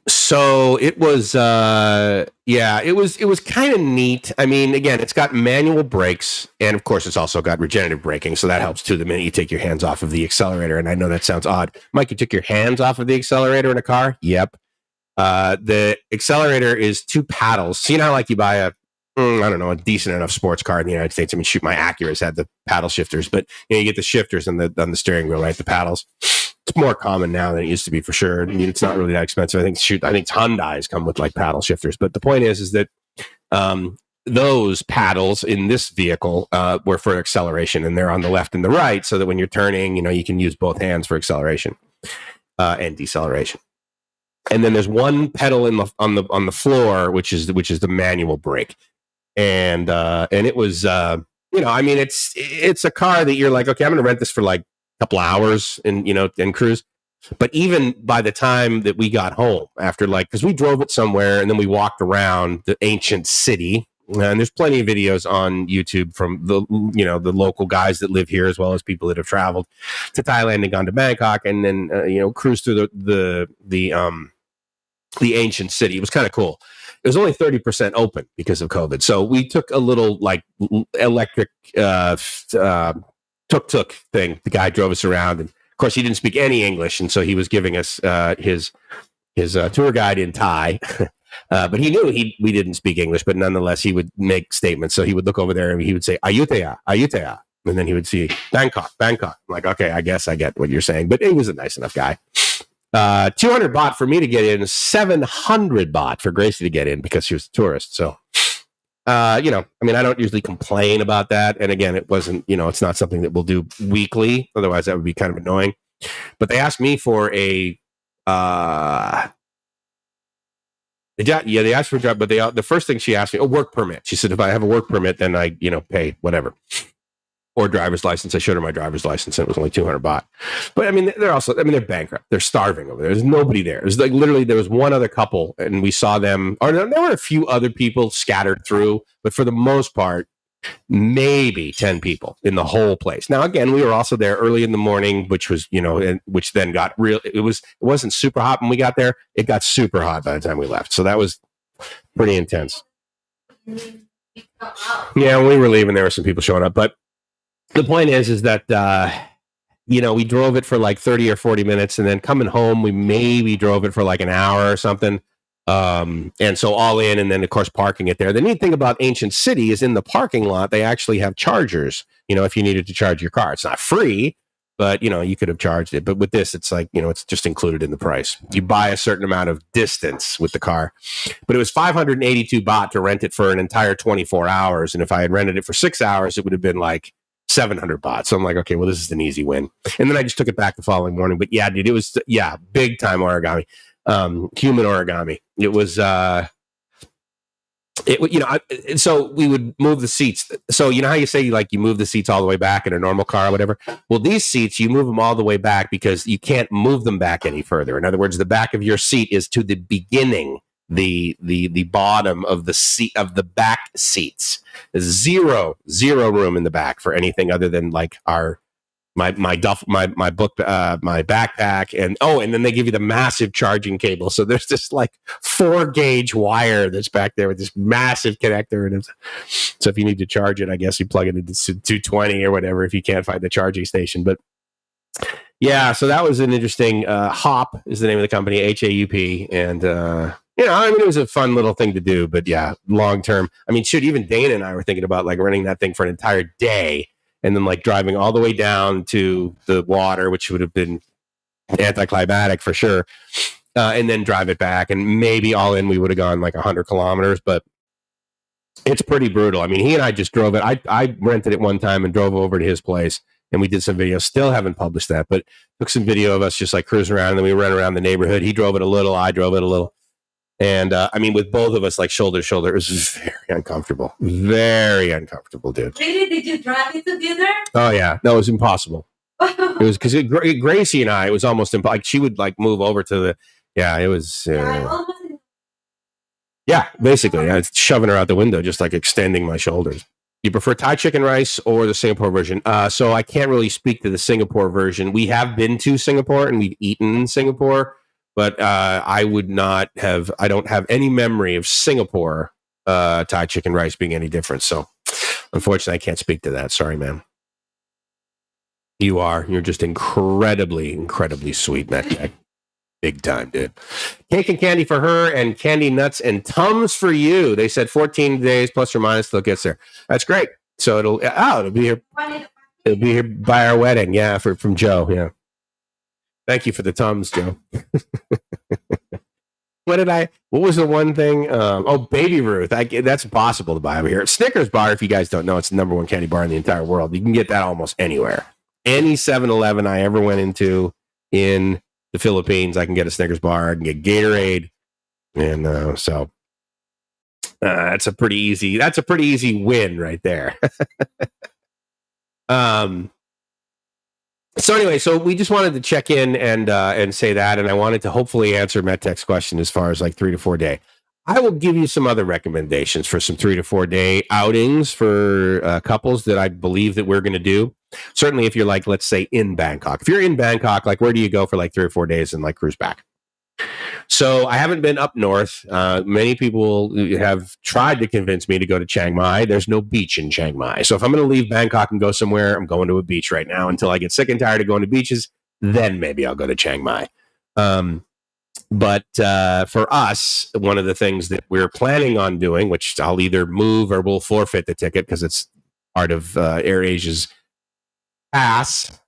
Speaker 1: So it was it was kind of neat. I mean, again, it's got manual brakes, and of course it's also got regenerative braking, so that helps too the minute you take your hands off of the accelerator. And I know that sounds odd. Mike, you took your hands off of the accelerator in a car? Yep. The accelerator is 2 paddles. So you know how like you buy a decent enough sports car in the United States. I mean, shoot, my Acura's had the paddle shifters, but you get the shifters on the steering wheel, right? The paddles. It's more common now than it used to be, for sure. I mean, it's not really that expensive. I think Hyundais come with like paddle shifters. But the point is that those paddles in this vehicle were for acceleration, and they're on the left and the right, so that when you're turning, you can use both hands for acceleration and deceleration. And then there's one pedal on the floor, which is the manual brake. And it was I mean, it's a car that you're like, okay, I'm going to rent this for like couple hours and cruise. But even by the time that we got home, after because we drove it somewhere and then we walked around the ancient city, and there's plenty of videos on YouTube from the local guys that live here, as well as people that have traveled to Thailand and gone to Bangkok, and then cruised through the ancient city. It was kind of cool. It was only 30% open because of COVID, so we took a little electric tuk-tuk thing. The guy drove us around, and of course he didn't speak any English, and so he was giving us his tour guide in Thai. But he knew we didn't speak English, but nonetheless he would make statements. So he would look over there and he would say Ayutthaya, Ayutthaya, and then he would see Bangkok. I'm like, okay, I guess I get what you're saying. But he was a nice enough guy. 200 baht for me to get in, 700 baht for Gracie to get in because she was a tourist. So I mean, I don't usually complain about that. And again, it wasn't, it's not something that we'll do weekly. Otherwise, that would be kind of annoying. But they asked me for they asked for a job, but the first thing she asked me, a work permit. She said, if I have a work permit, then I, pay whatever. Or driver's license. I showed her my driver's license, and it was only 200 baht. But I mean, they're bankrupt. They're starving over there. There's nobody there. There's literally, there was one other couple, and we saw them, or there were a few other people scattered through, but for the most part, maybe 10 people in the whole place. Now, again, we were also there early in the morning, which was, which then got real. It wasn't super hot when we got there. It got super hot by the time we left. So that was pretty intense. Yeah, when we were leaving, there were some people showing up, but the point is that, we drove it for like 30 or 40 minutes, and then coming home, we maybe drove it for like an hour or something. And so all in, and then of course parking it there. The neat thing about Ancient City is in the parking lot, they actually have chargers, if you needed to charge your car. It's not free, but you could have charged it. But with this, it's like, it's just included in the price. You buy a certain amount of distance with the car. But it was 582 baht to rent it for an entire 24 hours. And if I had rented it for 6 hours, it would have been like 700 baht. So I'm like, okay, well, this is an easy win. And then I just took it back the following morning. But yeah, dude, it was, big time origami. Human origami. It was, so we would move the seats. So how you say you move the seats all the way back in a normal car or whatever? Well, these seats, you move them all the way back because you can't move them back any further. In other words, the back of your seat is to the beginning, the bottom of the seat, of the back seats. There's zero room in the back for anything other than like my book, my backpack, and then they give you the massive charging cable. So there's this like 4-gauge wire that's back there with this massive connector, and so if you need to charge it, I guess you plug it into 220 or whatever if you can't find the charging station. But yeah, so that was an interesting. Hop is the name of the company, HAUP, and it was a fun little thing to do. But yeah, long term, even Dana and I were thinking about like renting that thing for an entire day. And then like driving all the way down to the water, which would have been anticlimactic for sure. And then drive it back. And maybe all in, we would have gone like 100 kilometers. But it's pretty brutal. He and I just drove it. I rented it one time and drove over to his place. And we did some videos. Still haven't published that. But took some video of us just like cruising around. And then we ran around the neighborhood. He drove it a little. I drove it a little. And with both of us like shoulder to shoulder, it was very uncomfortable. Very uncomfortable, dude.
Speaker 2: Really? Did you drive it together?
Speaker 1: Oh, yeah. No, it was impossible. It was because Gracie and I, it was almost impossible. Like she would like move over to the, it was. Basically. I was shoving her out the window, just like extending my shoulders. You prefer Thai chicken rice or the Singapore version? So I can't really speak to the Singapore version. We have been to Singapore and we've eaten in Singapore. But I don't have any memory of Singapore Thai chicken rice being any different. So unfortunately, I can't speak to that. Sorry, man. You're just incredibly, incredibly sweet, Matt. Big time, dude. Cake and candy for her and candy nuts and Tums for you. They said 14 days plus or minus till it gets there. That's great. So it'll be here. It'll be here by our wedding. Yeah. From Joe. Yeah. Thank you for the Tums, Joe. What was the one thing? Baby Ruth. That's impossible to buy over here. Snickers bar, if you guys don't know, it's the number one candy bar in the entire world. You can get that almost anywhere. Any 7-Eleven I ever went into in the Philippines, I can get a Snickers bar. I can get Gatorade. And that's a pretty easy win right there. So anyway, we just wanted to check in and say that, and I wanted to hopefully answer MetTech's question as far as like 3 to 4 day. I will give you some other recommendations for some 3 to 4 day outings for couples that I believe that we're going to do. Certainly, if you're like, let's say, in Bangkok. If you're in Bangkok, like where do you go for like 3 or 4 days and like cruise back? So I haven't been up north. Many people have tried to convince me to go to Chiang Mai. There's no beach in Chiang Mai. So if I'm going to leave Bangkok and go somewhere, I'm going to a beach right now until I get sick and tired of going to beaches. Then maybe I'll go to Chiang Mai. But for us, one of the things that we're planning on doing, which I'll either move or we'll forfeit the ticket because it's part of AirAsia's pass.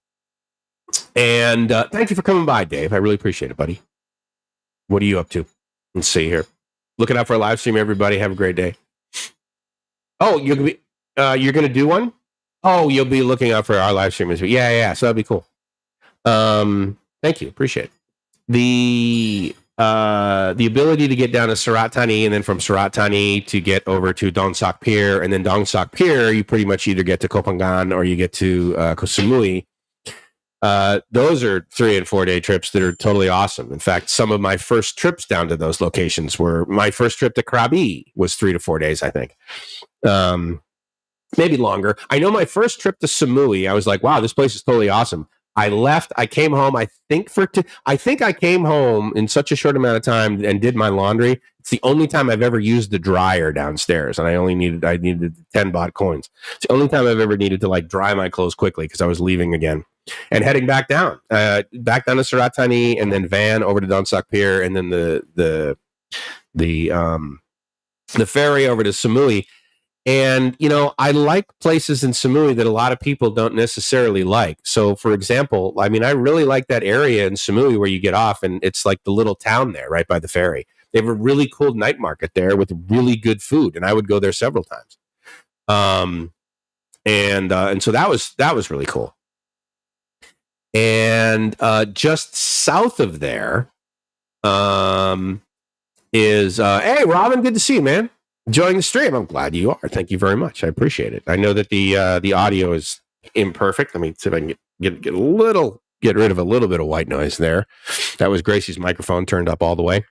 Speaker 1: And thank you for coming by, Dave. I really appreciate it, buddy. What are you up to? Let's see here. Looking out for a live stream, everybody. Have a great day. Oh, you're gonna do one? Oh, you'll be looking out for our live stream. Yeah. So that'd be cool. Thank you. Appreciate it. The ability to get down to Surat Thani and then from Surat Thani to get over to Dong Sak Pier, and then Dong Sak Pier, you pretty much either get to Koh Phangan or you get to Koh Samui. Those are 3 and 4 day trips that are totally awesome. In fact, some of my first trips down to those locations were my first trip to Krabi was 3 to 4 days, I think. Maybe longer. I know my first trip to Samui, I was like, wow, this place is totally awesome. I left, I came home, I think I came home in such a short amount of time and did my laundry. It's the only time I've ever used the dryer downstairs, and I needed 10 baht coins. It's the only time I've ever needed to like dry my clothes quickly because I was leaving again. And heading back down to Surat Thani, and then van over to Dong Sak Pier, and then the the ferry over to Samui. And, I like places in Samui that a lot of people don't necessarily like. So, for example, I really like that area in Samui where you get off, and it's like the little town there right by the ferry. They have a really cool night market there with really good food, and I would go there several times. And so that was really cool. And just south of there is hey, Robin, good to see you, man. Enjoying the stream. I'm glad you are. Thank you very much. I appreciate it. I know that the audio is imperfect. Let me see if I can get rid of a little bit of white noise there. That was Gracie's microphone turned up all the way.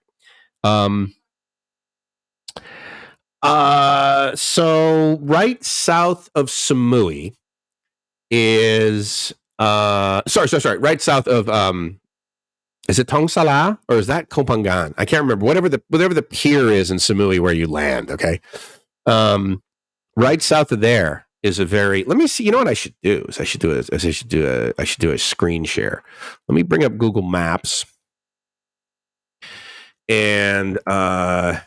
Speaker 1: So right south of Samui is sorry. Right south of is it Tongsala or is that Kopangan? I can't remember. Whatever the pier is in Samui where you land. Okay. Right south of there is a very. Let me see. You know what I should do is I should do a screen share. Let me bring up Google Maps and let's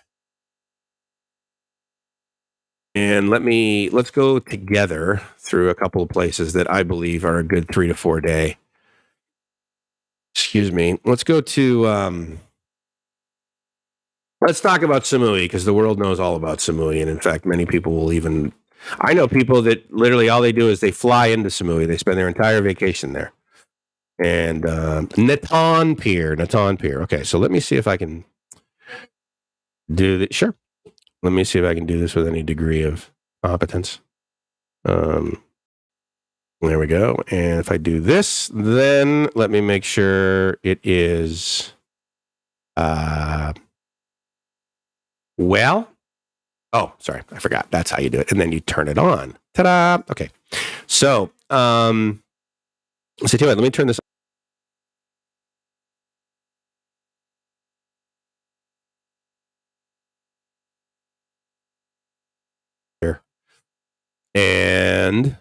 Speaker 1: go together through a couple of places that I believe are a good 3 to 4 day. Excuse me. Let's go to let's talk about Samui because the world knows all about Samui, and in fact, many people will even. I know people that literally all they do is they fly into Samui. They spend their entire vacation there. And Naton Pier. Okay, so let me see if I can do this. Sure. Let me see if I can do this with any degree of competence. There we go. And if I do this, then let me make sure it is, well, oh, sorry, I forgot. That's how you do it. And then you turn it on. Ta-da! Okay. So, tell you what, let me turn this. Here. And,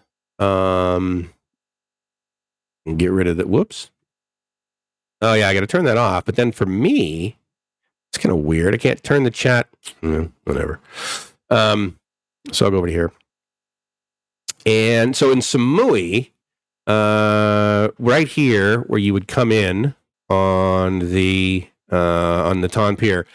Speaker 1: get rid of the, whoops. Oh yeah, I got to turn that off. But then for me, it's kind of weird. I can't turn the chat. Whatever. So I'll go over to here. And so in Samui, right here where you would come in on the Naton Pier,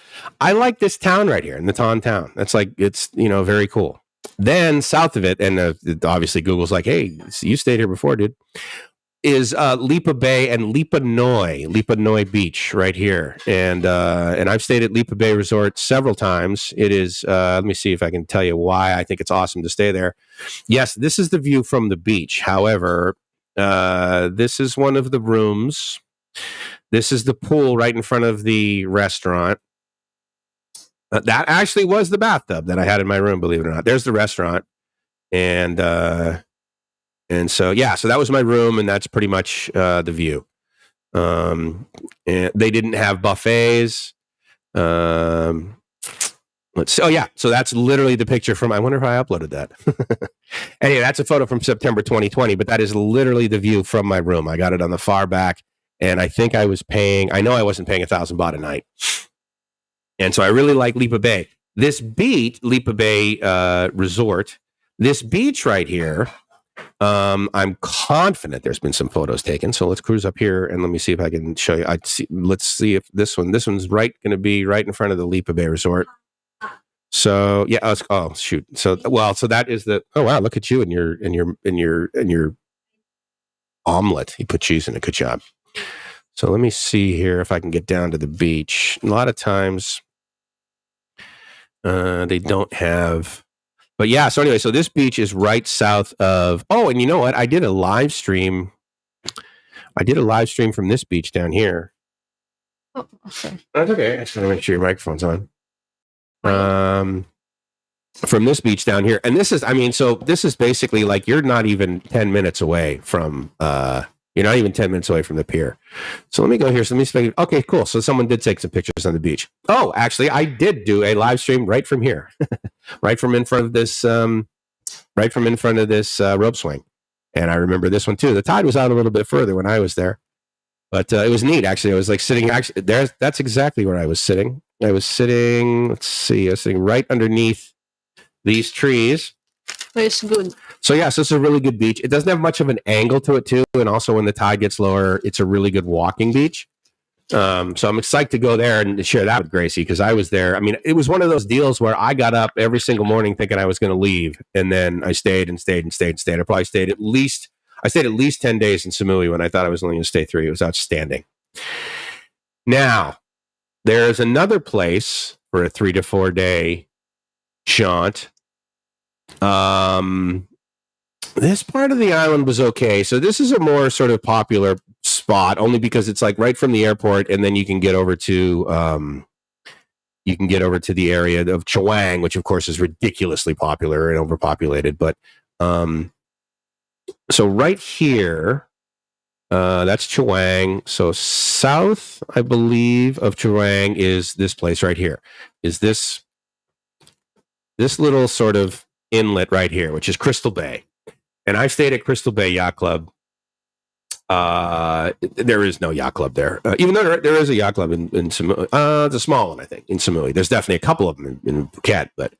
Speaker 1: I like this town right here, Naton town. That's like, it's, very cool. Then south of it, and obviously Google's like, hey, you stayed here before, dude, is Lipa Bay and Lipa Noi Beach right here. And I've stayed at Lipa Bay Resort several times. It is, let me see if I can tell you why I think it's awesome to stay there. Yes, this is the view from the beach. However, this is one of the rooms. This is the pool right in front of the restaurant. That actually was the bathtub that I had in my room, believe it or not. There's the restaurant. And so, yeah, so that was my room, and that's pretty much the view. And they didn't have buffets. Let's see. Oh, yeah. So that's literally the picture from, I wonder if I uploaded that. Anyway, that's a photo from September 2020, but that is literally the view from my room. I got it on the far back, and I think I know I wasn't paying 1,000 baht a night. And so I really like Lipa Bay. This beach, Lipa Bay Resort, this beach right here, I'm confident there's been some photos taken. So let's cruise up here and let me see if I can show you. Let's see if this one's going to be right in front of the Lipa Bay Resort. So yeah, oh shoot. So that is oh wow, look at you and your omelet. You put cheese in it. Good job. So let me see here if I can get down to the beach. A lot of times they don't have, but yeah. So anyway, so this beach is right south of, oh, and you know what? I did a live stream from this beach down here.
Speaker 2: Oh, okay.
Speaker 1: That's okay. I just want to make sure your microphone's on. From this beach down here. And this is basically like, you're not even 10 minutes away from, you're not even 10 minutes away from the pier. So let me go here. So let me speak. Okay, cool. So someone did take some pictures on the beach. Oh, actually, I did do a live stream right from here, right from in front of this rope swing. And I remember this one too. The tide was out a little bit further when I was there, but it was neat. Actually, I was like sitting there. That's exactly where I was sitting. I was sitting. Let's see. I was sitting right underneath these trees.
Speaker 3: It's good.
Speaker 1: So yes, this is a really good beach. It doesn't have much of an angle to it too, and also when the tide gets lower, it's a really good walking beach. So I'm excited to go there and share that with Gracie because I was there. I mean, it was one of those deals where I got up every single morning thinking I was going to leave, and then I stayed and stayed and stayed and stayed. I probably stayed at least 10 days in Samui when I thought I was only going to stay 3. It was outstanding. Now, there's another place for a 3 to 4 day jaunt. This part of the island was okay. So this is a more sort of popular spot only because it's like right from the airport, and then you can get over to the area of Chawang, which of course is ridiculously popular and overpopulated. But so right here, that's Chawang. So south, I believe, of Chawang is this place right here. Is this little sort of inlet right here, which is Crystal Bay. And I stayed at Crystal Bay Yacht Club. There is no yacht club there, even though there is a yacht club in Samui. It's a small one, I think, in Samui. There's definitely a couple of them in Phuket, but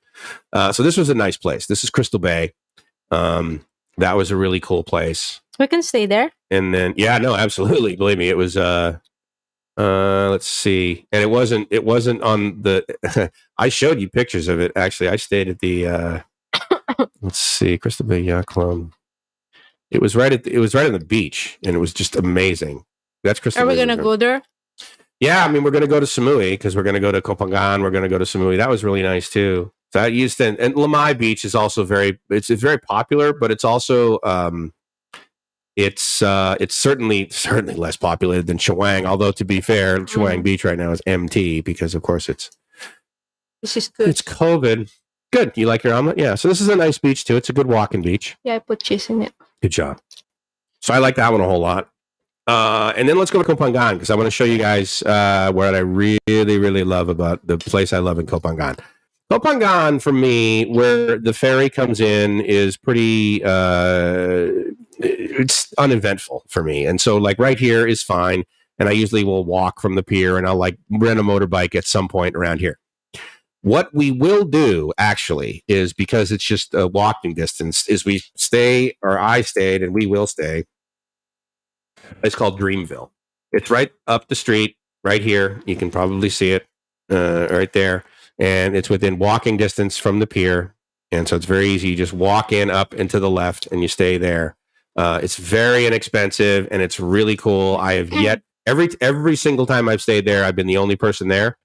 Speaker 1: so this was a nice place. This is Crystal Bay. That was a really cool place.
Speaker 3: We can stay there.
Speaker 1: And then, yeah, no, absolutely. Believe me, it was. Let's see, and it wasn't on the. I showed you pictures of it. Actually, I stayed at the. Let's see, Crystal Bay Yacht Club. It was right on the beach, and it was just amazing. That's Crystal Bay.
Speaker 3: Are we gonna go there?
Speaker 1: Yeah, I mean, we're gonna go to Samui because we're gonna go to Koh Phangan. We're gonna go to Samui. That was really nice too. So I used to, and Lamai Beach is also it's very popular, but it's also it's certainly less populated than Chawang. Although to be fair, Chawang Beach right now is empty because of course this is good. It's COVID. Good. You like your omelet? Yeah. So this is a nice beach too. It's a good walking beach.
Speaker 3: Yeah, I put cheese in it.
Speaker 1: Good job. So I like that one a whole lot. And then let's go to Koh Phangan because I want to show you guys what I really, really love about the place I love in Koh Phangan. Koh Phangan, for me, where the ferry comes in, is pretty. It's uneventful for me, and so like right here is fine. And I usually will walk from the pier, and I'll like rent a motorbike at some point around here. What we will do, actually, is because it's just a walking distance, is I stayed, and we will stay. It's called Dreamville. It's right up the street, right here. You can probably see it right there. And it's within walking distance from the pier. And so it's very easy. You just walk in up and to the left, and you stay there. It's very inexpensive, and it's really cool. I have yet, every single time I've stayed there, I've been the only person there.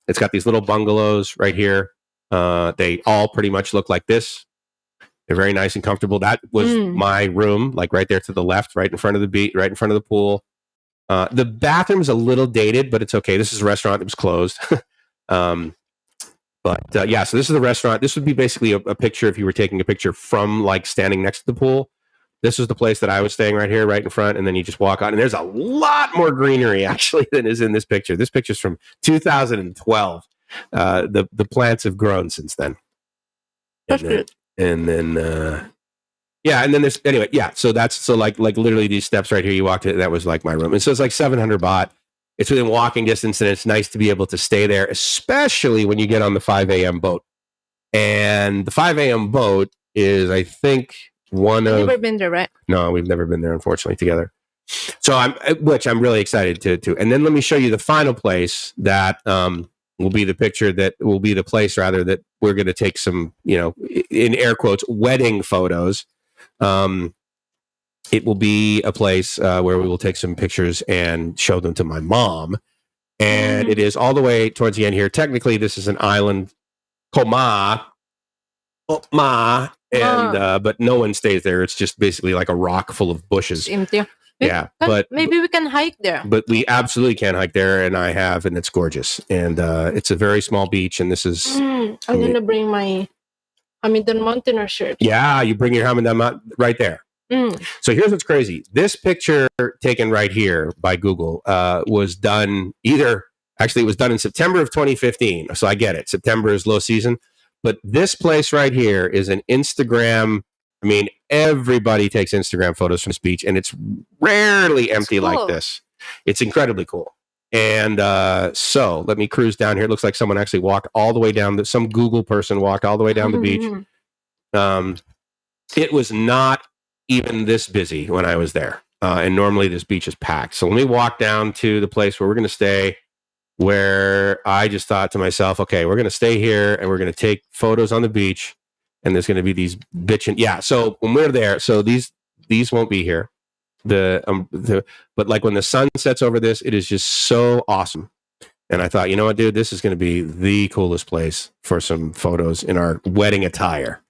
Speaker 1: It's got these little bungalows right here. They all pretty much look like this. They're very nice and comfortable. That was my room, like right there to the left, right in front of the beach, right in front of the pool. The bathroom's a little dated, but it's okay. This is a restaurant that was closed. Yeah, so this is the restaurant. This would be basically a picture if you were taking a picture from like standing next to the pool. This is the place that I was staying right here, right in front, and then you just walk on. And there's a lot more greenery, actually, than is in this picture. This picture's from 2012. The plants have grown since then. And then there's, anyway, yeah. So like literally these steps right here, you walked in, that was like my room. And so it's like 700 baht. It's within walking distance, and it's nice to be able to stay there, especially when you get on the 5 a.m. boat. And the 5 a.m. boat is, I think,
Speaker 3: never been there, right?
Speaker 1: No, we've never been there, unfortunately, together. So I'm really excited to. And then let me show you the final place that will be the picture that will be the place rather that we're going to take some, in air quotes, wedding photos. It will be a place where we will take some pictures and show them to my mom. And it is all the way towards the end here. Technically, this is an island, Koh Ma, and but no one stays there. It's just basically like a rock full of bushes.
Speaker 3: It's empty.
Speaker 1: But
Speaker 3: maybe we can hike there.
Speaker 1: But we absolutely can hike there, and I have, and it's gorgeous. And it's a very small beach, and this is.
Speaker 3: I'm gonna bring my Hamilton Mountainer shirt.
Speaker 1: Yeah, you bring your Hamilton Mountain right there. So here's what's crazy. This picture taken right here by Google was done it was done in September of 2015. So I get it. September is low season. But this place right here is an Instagram. I mean, everybody takes Instagram photos from this beach, and it's rarely empty like this. It's incredibly cool. And so let me cruise down here. It looks like someone actually walked all the way down. Some Google person walked all the way down the beach. It was not even this busy when I was there. And normally this beach is packed. So let me walk down to the place where we're going to stay, where I just thought to myself, okay, we're going to stay here and we're going to take photos on the beach. And there's going to be these bitchin'. Yeah. So when we're there, so these won't be here. But like when the sun sets over this, it is just so awesome. And I thought, you know what, dude, this is going to be the coolest place for some photos in our wedding attire.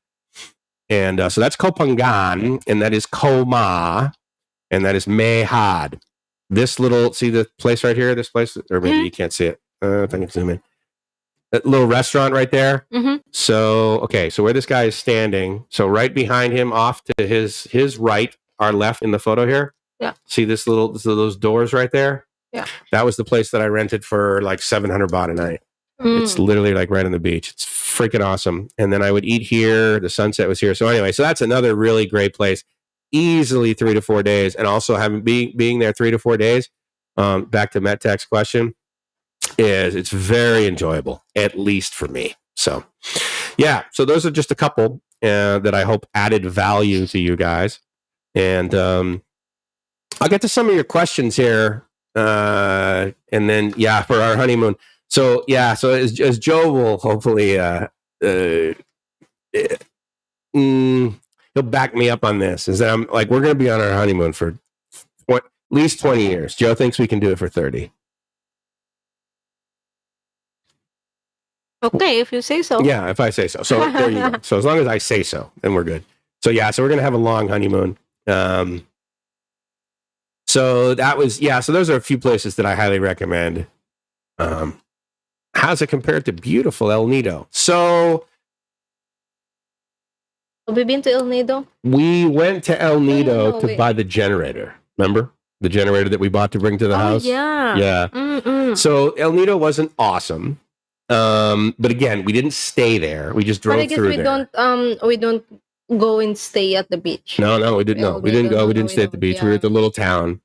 Speaker 1: And so that's Kopangan, and that is Koma, and that is Mehad. This little, see the place right here, this place, or maybe you can't see it. If I can zoom in. That little restaurant right there. So, okay, so where this guy is standing, so right behind him, off to his right, our left in the photo here.
Speaker 3: Yeah.
Speaker 1: See those doors right there?
Speaker 3: Yeah.
Speaker 1: That was the place that I rented for like 700 baht a night. It's literally like right on the beach. It's freaking awesome. And then I would eat here. The sunset was here. So anyway, so that's another really great place. Easily 3 to 4 days. And also being there 3 to 4 days, back to MetTech's question, it's very enjoyable, at least for me. So yeah, so those are just a couple that I hope added value to you guys. And I'll get to some of your questions here. And then, yeah, for our honeymoon. So, yeah, so as Joe will hopefully, he'll back me up on this, is that I'm like, we're going to be on our honeymoon for at least 20 years. Joe thinks we can do it for 30.
Speaker 3: Okay, if you say so.
Speaker 1: Yeah, if I say so. So there you go. So as long as I say so, then we're good. So yeah, so we're going to have a long honeymoon. So that was, yeah, so those are a few places that I highly recommend. How's it compared to beautiful El Nido? So
Speaker 3: have you been to El Nido?
Speaker 1: We went to El Nido to buy the generator. Remember? The generator that we bought to bring to the house?
Speaker 3: Yeah.
Speaker 1: Yeah. So El Nido wasn't awesome. But again, we didn't stay there. We just drove through there.
Speaker 3: We don't go and stay at the beach.
Speaker 1: No, we didn't. No, we didn't go. We didn't stay at the beach. Yeah. We were at the little town.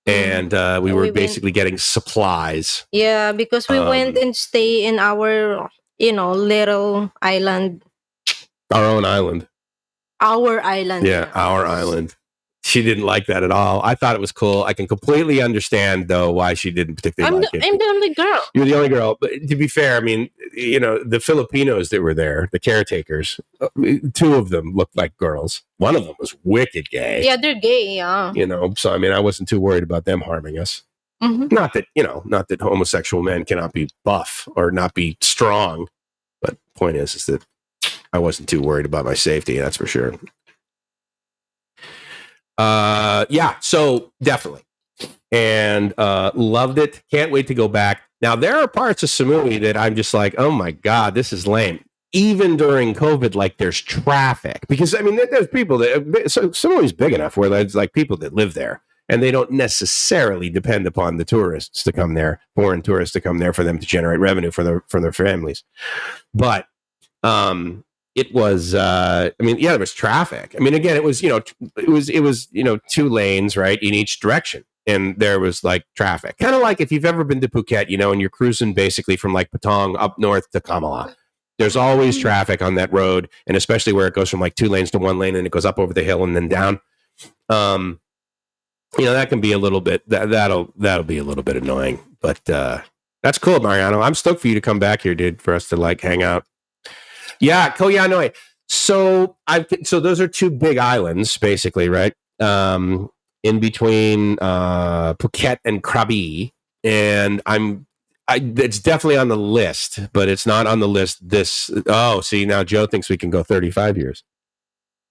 Speaker 1: And we were basically getting supplies.
Speaker 3: Yeah, because we went and stay in our, little island.
Speaker 1: Our own island.
Speaker 3: Our island.
Speaker 1: Yeah, our island. She didn't like that at all. I thought it was cool. I can completely understand, though, why she didn't particularly like it.
Speaker 3: I'm the only girl.
Speaker 1: You're the only girl. But to be fair, I mean, the Filipinos that were there, the caretakers, 2 of them looked like girls. One of them was wicked gay.
Speaker 3: Yeah, they're gay, yeah.
Speaker 1: So, I mean, I wasn't too worried about them harming us. Not that homosexual men cannot be buff or not be strong. But point is that I wasn't too worried about my safety, that's for sure. Yeah, so definitely. And loved it. Can't wait to go back. Now, there are parts of Samui that I'm just like, oh my God, this is lame. Even during COVID, like there's traffic. Because, I mean, there's people that, so Samui's big enough where there's like people that live there. And they don't necessarily depend upon the tourists to come there, foreign tourists to come there for them to generate revenue for their families. But it was, I mean, yeah, there was traffic. I mean, again, it was 2 lanes, right, in each direction. And there was like traffic. Kind of like if you've ever been to Phuket, and you're cruising basically from like Patong up north to Kamala. There's always traffic on that road. And especially where it goes from like 2 lanes to 1 lane and it goes up over the hill and then down. That can be a little bit, that'll be a little bit annoying. But that's cool, Mariano. I'm stoked for you to come back here, dude, for us to like hang out. Yeah, Koh Yanoi. So those are 2 big islands, basically, right? In between Phuket and Krabi, and it's definitely on the list, but it's not on the list. See, now Joe thinks we can go 35 years,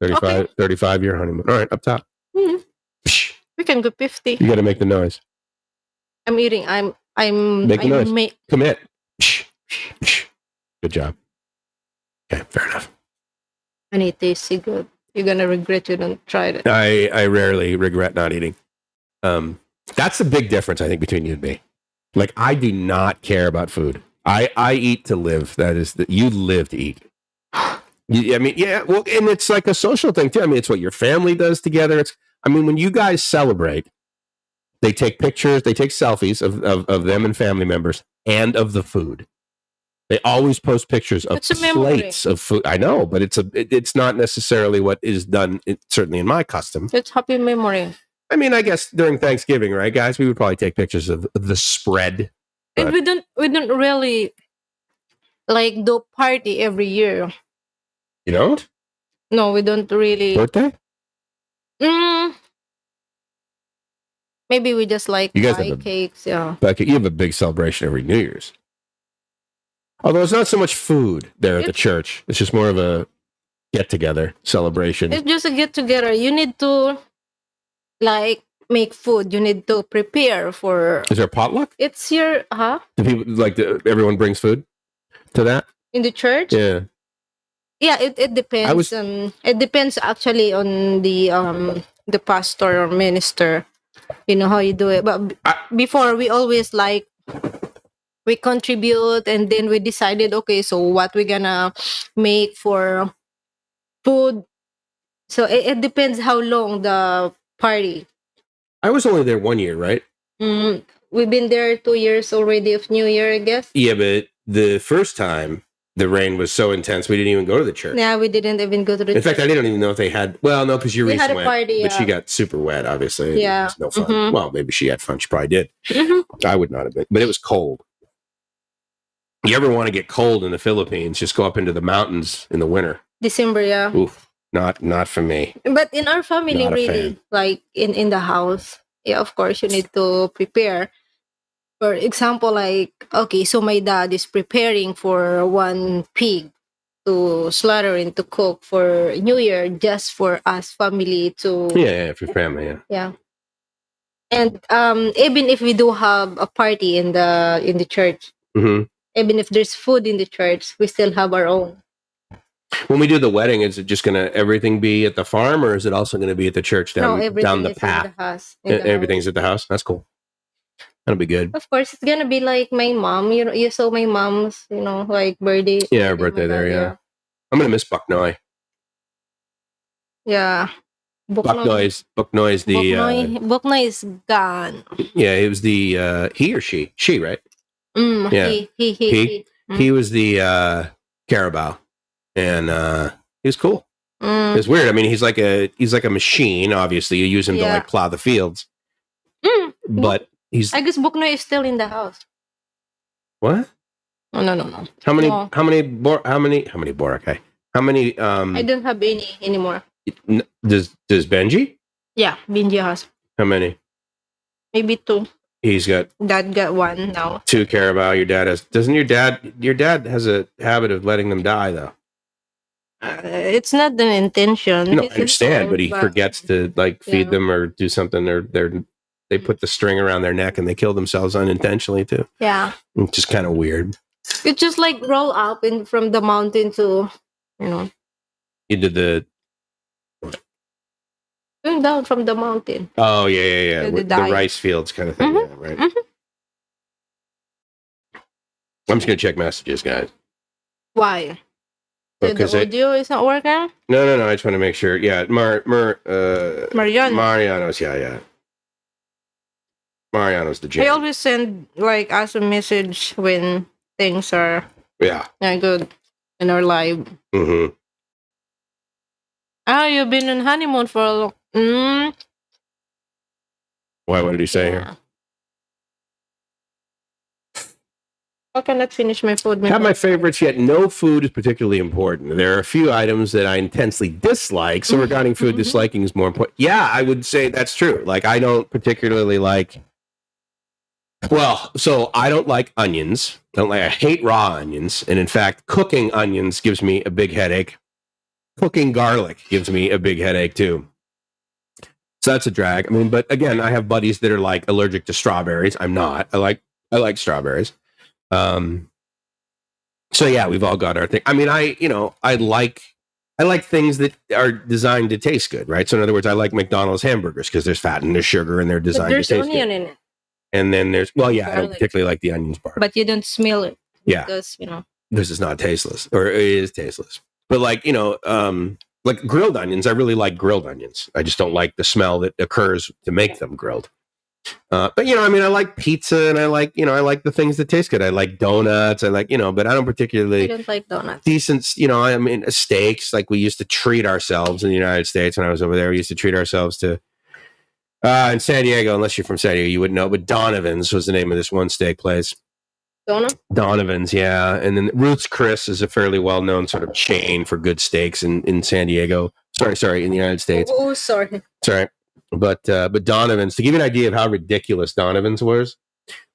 Speaker 1: 35-year honeymoon. All right, up top.
Speaker 3: Mm-hmm. We can go 50.
Speaker 1: You got to make the noise.
Speaker 3: I'm eating. I'm
Speaker 1: make the noise. Commit. Good job. Okay, fair enough.
Speaker 3: And it tastes good. You're gonna regret you don't try it.
Speaker 1: I rarely regret not eating. That's the big difference, I think, between you and me. Like, I do not care about food. I eat to live. That is you live to eat. I mean, yeah. Well, and it's like a social thing too. I mean, it's what your family does together. When you guys celebrate, They take pictures, they take selfies of them and family members and of the food. They always post pictures of plates of food. I know, but it's not necessarily what is done, certainly in my custom.
Speaker 3: It's happy memory.
Speaker 1: I mean, I guess during Thanksgiving, right, guys, we would probably take pictures of the spread.
Speaker 3: And we don't really like do party every year.
Speaker 1: You don't?
Speaker 3: No, we don't really.
Speaker 1: Birthday?
Speaker 3: Maybe we just like
Speaker 1: you guys
Speaker 3: buy cakes. Yeah.
Speaker 1: But you have a big celebration every New Year's. Although it's not so much food there at the church. It's just more of a get-together celebration.
Speaker 3: It's just a get-together. You need to, like, make food. You need to prepare for...
Speaker 1: Is there a potluck?
Speaker 3: It's your... Huh?
Speaker 1: Do people, everyone brings food to that?
Speaker 3: In the church?
Speaker 1: Yeah.
Speaker 3: Yeah, it depends. It depends actually on the pastor or minister. You know how you do it. But before, we always, like... We contribute and then we decided, okay, so what we're gonna make for food. So it depends how long the party.
Speaker 1: I was only there 1 year, right?
Speaker 3: We've been there 2 years already of New Year, I guess.
Speaker 1: Yeah, but the first time the rain was so intense, we didn't even go to the church.
Speaker 3: Yeah, we didn't even go to the church.
Speaker 1: In fact, I didn't even know if they had... Well, no, because Eureka
Speaker 3: had a party,
Speaker 1: but she got super wet, obviously.
Speaker 3: Yeah.
Speaker 1: It was no fun. Well, maybe she had fun. She probably did. I would not have been. But it was cold. You ever want to get cold in the Philippines, just go up into the mountains in the winter.
Speaker 3: December, yeah.
Speaker 1: Oof, not for me.
Speaker 3: But in our family, really, like in the house, yeah, of course, you need to prepare. For example, like, okay, so my dad is preparing for one pig to slaughter and to cook for New Year just for us family to...
Speaker 1: Yeah, for family, yeah.
Speaker 3: Yeah. And even if we do have a party in the church, even if there's food in the church, we still have our own.
Speaker 1: When we do the wedding, is it just going to everything be at the farm, or is it also going to be at the church down the path?
Speaker 3: In the house.
Speaker 1: Everything's at the house. That's cool. That'll be good.
Speaker 3: Of course, it's gonna be like my mom. You know, you saw my mom's, like birthday.
Speaker 1: Yeah, her birthday there. Yeah, I'm gonna miss Bucknoy.
Speaker 3: Yeah,
Speaker 1: Bucknoy is
Speaker 3: Bucknoy is gone.
Speaker 1: Yeah, it was the he or she, right?
Speaker 3: Yeah, he.
Speaker 1: He was the Carabao, and he was cool. It's weird. I mean, he's like a machine. Obviously, you use him to like plow the fields. But I
Speaker 3: guess Bucknoy is still in the house.
Speaker 1: What?
Speaker 3: Oh, no.
Speaker 1: How many Boracay? How many?
Speaker 3: I don't have any anymore.
Speaker 1: Does Benji?
Speaker 3: Yeah, Benji has.
Speaker 1: How many?
Speaker 3: Maybe 2. Dad got 1 now.
Speaker 1: 2 Carabao. Your dad has. Doesn't your dad has a habit of letting them die though?
Speaker 3: It's not an intention.
Speaker 1: No, I understand, but he forgets to feed them or do something. They put the string around their neck and they kill themselves unintentionally too.
Speaker 3: Yeah,
Speaker 1: it's just kind of weird.
Speaker 3: It just like roll up from the mountain to,
Speaker 1: You did the
Speaker 3: going down from the mountain.
Speaker 1: Oh yeah. The rice fields kind of thing, right? I'm just gonna check messages, guys.
Speaker 3: Why? The audio is not working?
Speaker 1: No. I just want to make sure. Yeah, Mariano's. Yeah. Mariano's the jam.
Speaker 3: I always send us a message when things are good in our life.
Speaker 1: Mm-hmm.
Speaker 3: Oh, you've been on honeymoon for a long.
Speaker 1: Why? What did he say here?
Speaker 3: I cannot finish my food.
Speaker 1: Have my favorites yet. No food is particularly important. There are a few items that I intensely dislike. So regarding food, disliking is more important. Yeah, I would say that's true. Like, I don't particularly like... Well, so I don't like onions. I hate raw onions. And in fact, cooking onions gives me a big headache. Cooking garlic gives me a big headache too. So that's a drag. I mean, but again, I have buddies that are like allergic to strawberries. I'm not. I like strawberries. So yeah, we've all got our thing. I mean, I like things that are designed to taste good, right? So in other words, I like McDonald's hamburgers because there's fat and there's sugar and they're designed to taste good. There's onion in it. And then there's, I don't particularly like the onions part.
Speaker 3: But you don't smell it.
Speaker 1: Yeah.
Speaker 3: Because,
Speaker 1: This is not tasteless, or it is tasteless. But like grilled onions, I really like grilled onions. I just don't like the smell that occurs to make them grilled. But I mean, I like pizza, and I like the things that taste good. I like donuts. I like but I don't particularly.
Speaker 3: I don't like donuts.
Speaker 1: Decent, I mean, steaks. Like we used to treat ourselves in the United States when I was over there. We used to treat ourselves to. In San Diego, unless you're from San Diego, you wouldn't know. But Donovan's was the name of this one steak place. Donovan's, yeah. And then Ruth's Chris is a fairly well-known sort of chain for good steaks in San Diego. Sorry, in the United States.
Speaker 3: Oh, sorry.
Speaker 1: Sorry. But Donovan's, to give you an idea of how ridiculous Donovan's was,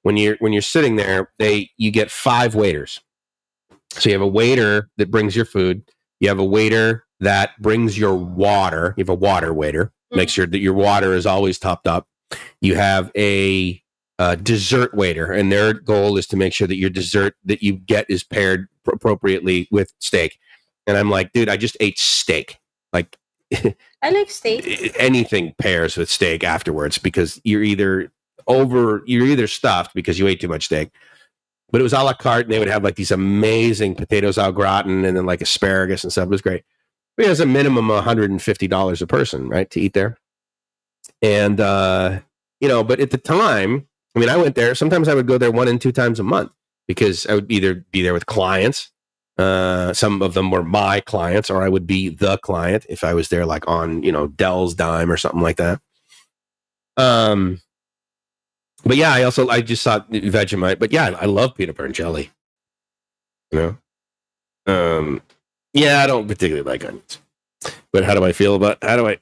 Speaker 1: when you're sitting there, you get 5 waiters. So you have a waiter that brings your food. You have a waiter that brings your water. You have a water waiter. Make sure that your water is always topped up. You have a dessert waiter, and their goal is to make sure that your dessert that you get is paired appropriately with steak. And I'm like, dude, I just ate steak. Like,
Speaker 3: I like steak.
Speaker 1: Anything pairs with steak afterwards because you're either stuffed because you ate too much steak. But it was a la carte, and they would have like these amazing potatoes au gratin and then like asparagus and stuff. It was great. But it was a minimum of $150 a person, right, to eat there. And, but at the time, I mean, I went there. Sometimes I would go there 1 and 2 times a month because I would either be there with clients. Some of them were my clients, or I would be the client if I was there like on, Dell's dime or something like that. But yeah, I just saw Vegemite. But yeah, I love peanut butter and jelly. Yeah, I don't particularly like onions. But how do I feel about Vegemite?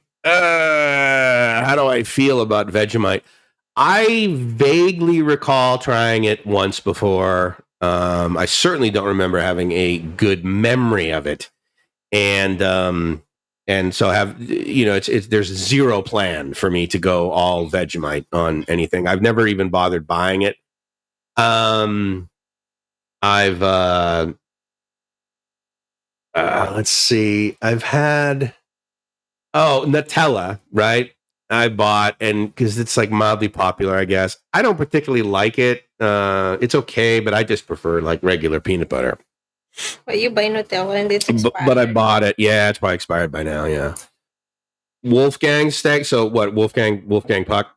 Speaker 1: I vaguely recall trying it once before. I certainly don't remember having a good memory of it, and so there's zero plan for me to go all Vegemite on anything. I've never even bothered buying it. Let's see. I've had Nutella, right? I bought, and because it's like mildly popular, I guess. I don't particularly like it. It's okay, but I just prefer like regular peanut butter.
Speaker 3: But you buy Nutella and it's expired.
Speaker 1: But I bought it. Yeah, it's probably expired by now. Yeah. Wolfgang steak. So what? Wolfgang Puck.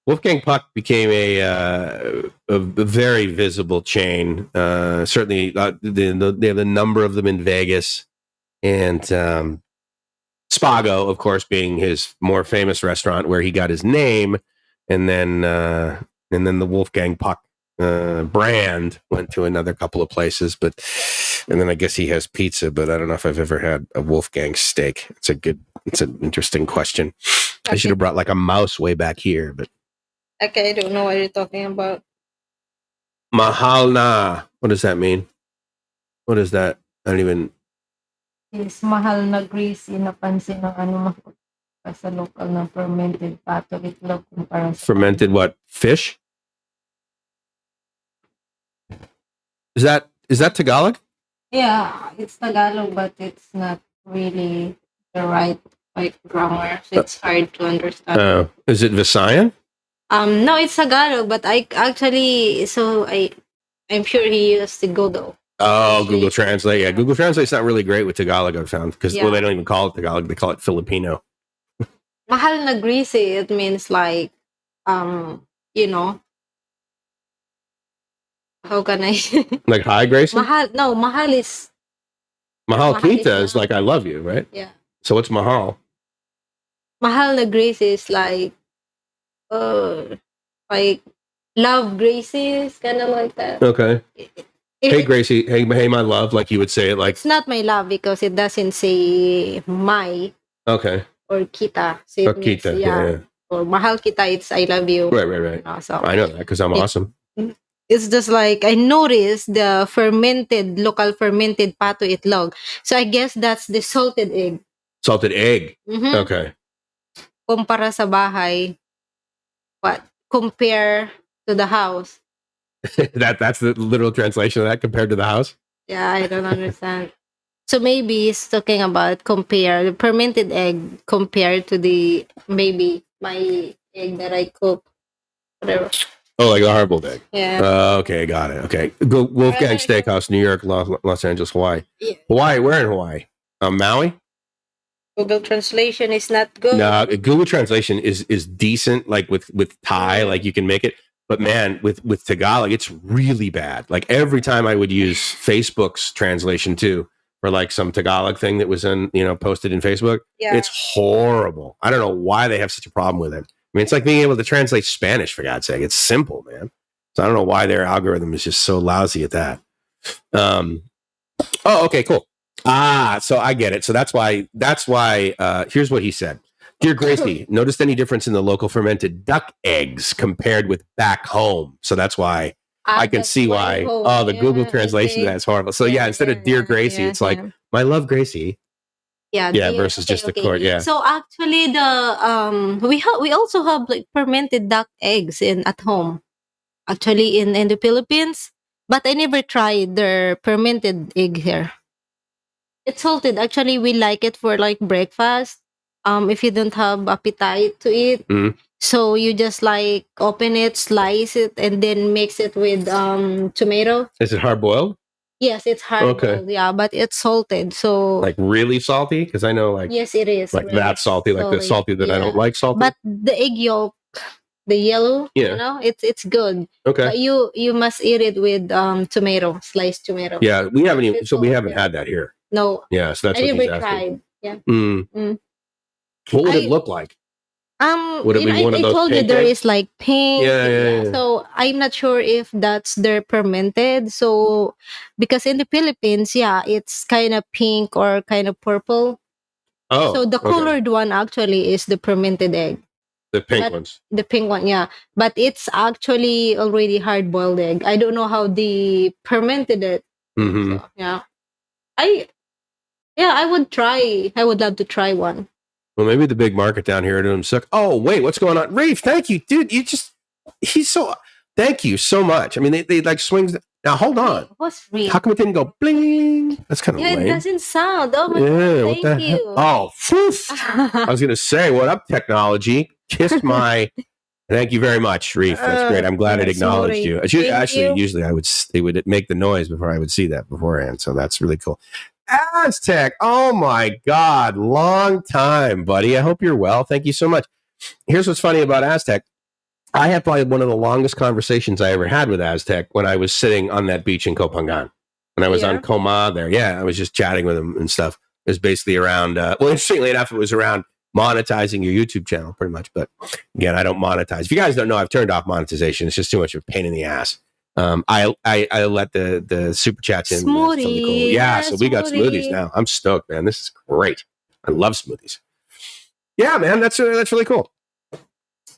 Speaker 1: Wolfgang Puck became a very visible chain. Certainly, they have a number of them in Vegas, and Spago, of course, being his more famous restaurant where he got his name, and then the Wolfgang Puck brand went to another couple of places, and then I guess he has pizza, but I don't know if I've ever had a Wolfgang steak. It's an interesting question. Okay. I should have brought like a mouse way back here, but.
Speaker 3: Okay, I don't know what you're talking about.
Speaker 1: Mahal na. What does that mean? What is that? I don't even.
Speaker 2: Is mahal na greasy na pansin ng ano sa local na fermented pato itlog kumpara sa
Speaker 1: fermented what? Fish? Is that Tagalog?
Speaker 2: Yeah, it's Tagalog, but it's not really the right grammar. So it's hard to understand.
Speaker 1: Oh, is it Visayan?
Speaker 3: No, it's Tagalog, but I'm sure he used the Google.
Speaker 1: Oh, Google Translate. Yeah, Google Translate's not really great with Tagalog, I've found, because they don't even call it Tagalog; they call it Filipino.
Speaker 3: Mahal na greasy. It means like, how can I?
Speaker 1: Like hi, Gracie.
Speaker 3: Mahal is.
Speaker 1: Mahal kita is like I love you, right?
Speaker 3: Yeah.
Speaker 1: So what's mahal?
Speaker 3: Mahal na greasy is like love Gracie is kind of like that.
Speaker 1: Okay. Hey Gracie, hey my love, like you would say it like.
Speaker 3: It's not my love because it doesn't say my.
Speaker 1: Okay.
Speaker 3: Or kita. So
Speaker 1: or kita, yeah.
Speaker 3: Or mahal kita, it's I love you.
Speaker 1: Right.
Speaker 3: So
Speaker 1: I know that because I'm awesome.
Speaker 3: It's just like I noticed the local fermented pato itlog. So I guess that's the salted egg.
Speaker 1: Salted egg.
Speaker 3: Mm-hmm.
Speaker 1: Okay.
Speaker 3: Kumpara sa bahay. What? Compare to the house.
Speaker 1: That's the literal translation of that, compared to the house?
Speaker 3: Yeah, I don't understand. So maybe he's talking about compare the fermented egg compared to maybe my egg that I cook. Whatever.
Speaker 1: Oh, like a hard-boiled egg.
Speaker 3: Yeah.
Speaker 1: Okay, got it. Okay. Go Wolfgang Steakhouse, New York, Los Angeles, Hawaii.
Speaker 3: Yeah.
Speaker 1: Hawaii, where in Hawaii? Maui?
Speaker 3: Google Translation is not good.
Speaker 1: No, Google Translation is decent, like with Thai, like you can make it. But man, with Tagalog, it's really bad. Like every time I would use Facebook's translation too, for like some Tagalog thing that was posted in Facebook, it's horrible. I don't know why they have such a problem with it. I mean, it's like being able to translate Spanish, for God's sake. It's simple, man. So I don't know why their algorithm is just so lousy at that. Oh, okay, cool. So I get it. So that's why here's what he said. Dear Gracie, noticed any difference in the local fermented duck eggs compared with back home? So that's why I can see why. Oh, the Google translation of that is horrible. So instead of Dear Gracie, it's like my love Gracie.
Speaker 3: Yeah,
Speaker 1: versus just the court. Yeah.
Speaker 3: So actually, the we also have like fermented duck eggs at home. Actually, in the Philippines, but I never tried their fermented egg here. It's salted. Actually, we like it for like breakfast. If you don't have appetite to eat, so you just like open it, slice it, and then mix it with tomato.
Speaker 1: Is it hard boiled?
Speaker 3: Yes, it's hard boiled. Yeah, but it's salted. So
Speaker 1: like really salty, because I know like
Speaker 3: yes, it is
Speaker 1: like really that salty, like the salty that I don't like salty.
Speaker 3: But the egg yolk, the yellow, it's good.
Speaker 1: Okay.
Speaker 3: But you must eat it with tomato, sliced tomato.
Speaker 1: Yeah, we haven't even, so we haven't had that here.
Speaker 3: No.
Speaker 1: Yeah, so that's what he's asking.
Speaker 3: Yeah.
Speaker 1: What would it look like? Would it be one of those? I told you
Speaker 3: there is like pink.
Speaker 1: Yeah.
Speaker 3: So I'm not sure if that's their fermented. So because in the Philippines, it's kind of pink or kind of purple.
Speaker 1: Oh.
Speaker 3: So the colored one actually is the fermented egg.
Speaker 1: The pink ones.
Speaker 3: The pink one, yeah. But it's actually already hard boiled egg. I don't know how they fermented it.
Speaker 1: Mm-hmm.
Speaker 3: So, I would try. I would love to try one.
Speaker 1: Well, maybe the big market down here doesn't suck. Oh, wait, what's going on? Rafe, thank you, dude. Thank you so much. I mean, they like swings. Now, hold on.
Speaker 3: What's Rafe?
Speaker 1: How come it didn't go bling? That's kind of lame.
Speaker 3: It doesn't sound. Oh my God, thank you.
Speaker 1: Oh, I was going to say, what up, technology? Kiss my... Thank you very much, Reef. That's great. I'm glad it acknowledged you. Usually they would make the noise before I would see that beforehand. So that's really cool. Aztec, oh my God, long time, buddy. I hope you're well. Thank you so much. Here's what's funny about Aztec. I had probably one of the longest conversations I ever had with Aztec when I was sitting on that beach in Kopangan. When I was on Coma there. Yeah, I was just chatting with him and stuff. It was basically around, interestingly enough, it was around monetizing your YouTube channel pretty much. But again, I don't monetize. If you guys don't know, I've turned off monetization. It's just too much of a pain in the ass. I let the super chats in.
Speaker 3: Smoothie.
Speaker 1: Really cool. Yeah, so we got smoothies now. I'm stoked, man. This is great. I love smoothies. Yeah, man, that's really cool.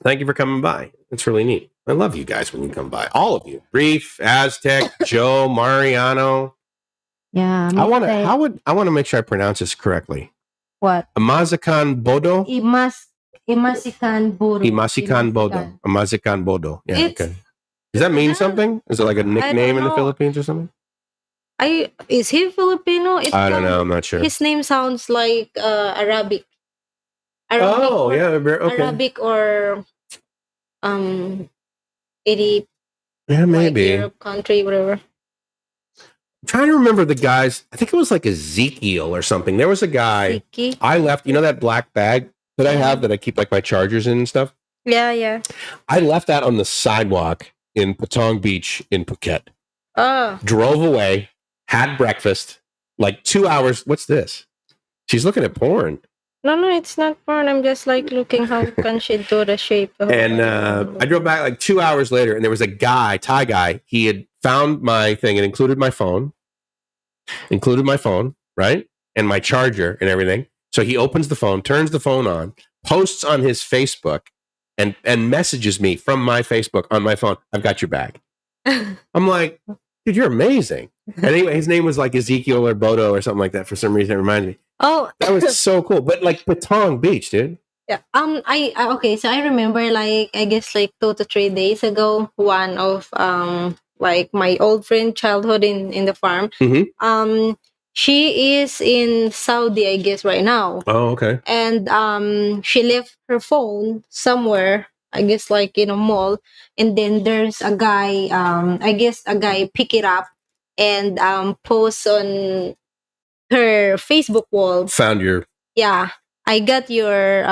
Speaker 1: Thank you for coming by. It's really neat. I love you guys when you come by. All of you. Reef, Aztec, Joe, Mariano.
Speaker 2: Yeah.
Speaker 1: I want to make sure I pronounce this correctly.
Speaker 2: What?
Speaker 1: Amazikan Bodo?
Speaker 2: Imasikan Bodo.
Speaker 1: Imasikan Bodo. Amazikan Bodo. Yeah, okay. Does that mean something? Is it like a nickname in the Philippines or something?
Speaker 3: Is he Filipino?
Speaker 1: I don't know. I'm not sure.
Speaker 3: His name sounds like Arabic.
Speaker 1: Okay.
Speaker 3: Arabic or 80.
Speaker 1: Yeah, maybe.
Speaker 3: Europe country, whatever.
Speaker 1: I'm trying to remember the guys. I think it was like Ezekiel or something. There was a guy. I left. You know that black bag that I have that I keep like my chargers in and stuff?
Speaker 3: Yeah.
Speaker 1: I left that on the sidewalk in Patong Beach in Phuket.
Speaker 3: Oh.
Speaker 1: Drove away, had breakfast, like 2 hours. What's this? She's looking at porn.
Speaker 3: No, it's not porn. I'm just like looking how can she do the shape.
Speaker 1: And I drove back like 2 hours later, and there was a guy, Thai guy. He had found my thing and included my phone, right? And my charger and everything. So he opens the phone, turns the phone on, posts on his Facebook, and messages me from my Facebook on my phone. I've got your bag. I'm like, dude, you're amazing. Anyway, his name was like Ezekiel or Bodo or something like that. For some reason, it reminded me.
Speaker 3: Oh,
Speaker 1: that was so cool. But like Patong Beach, dude.
Speaker 3: Yeah. So I remember like I guess like 2 to 3 days ago, one of like my old friend childhood in the farm.
Speaker 1: Mm-hmm.
Speaker 3: She is in Saudi, I guess, right now.
Speaker 1: Oh, okay.
Speaker 3: And she left her phone somewhere, I guess like in a mall, and then there's a guy, I guess a guy pick it up and post on her Facebook wall.
Speaker 1: Found your
Speaker 3: I got your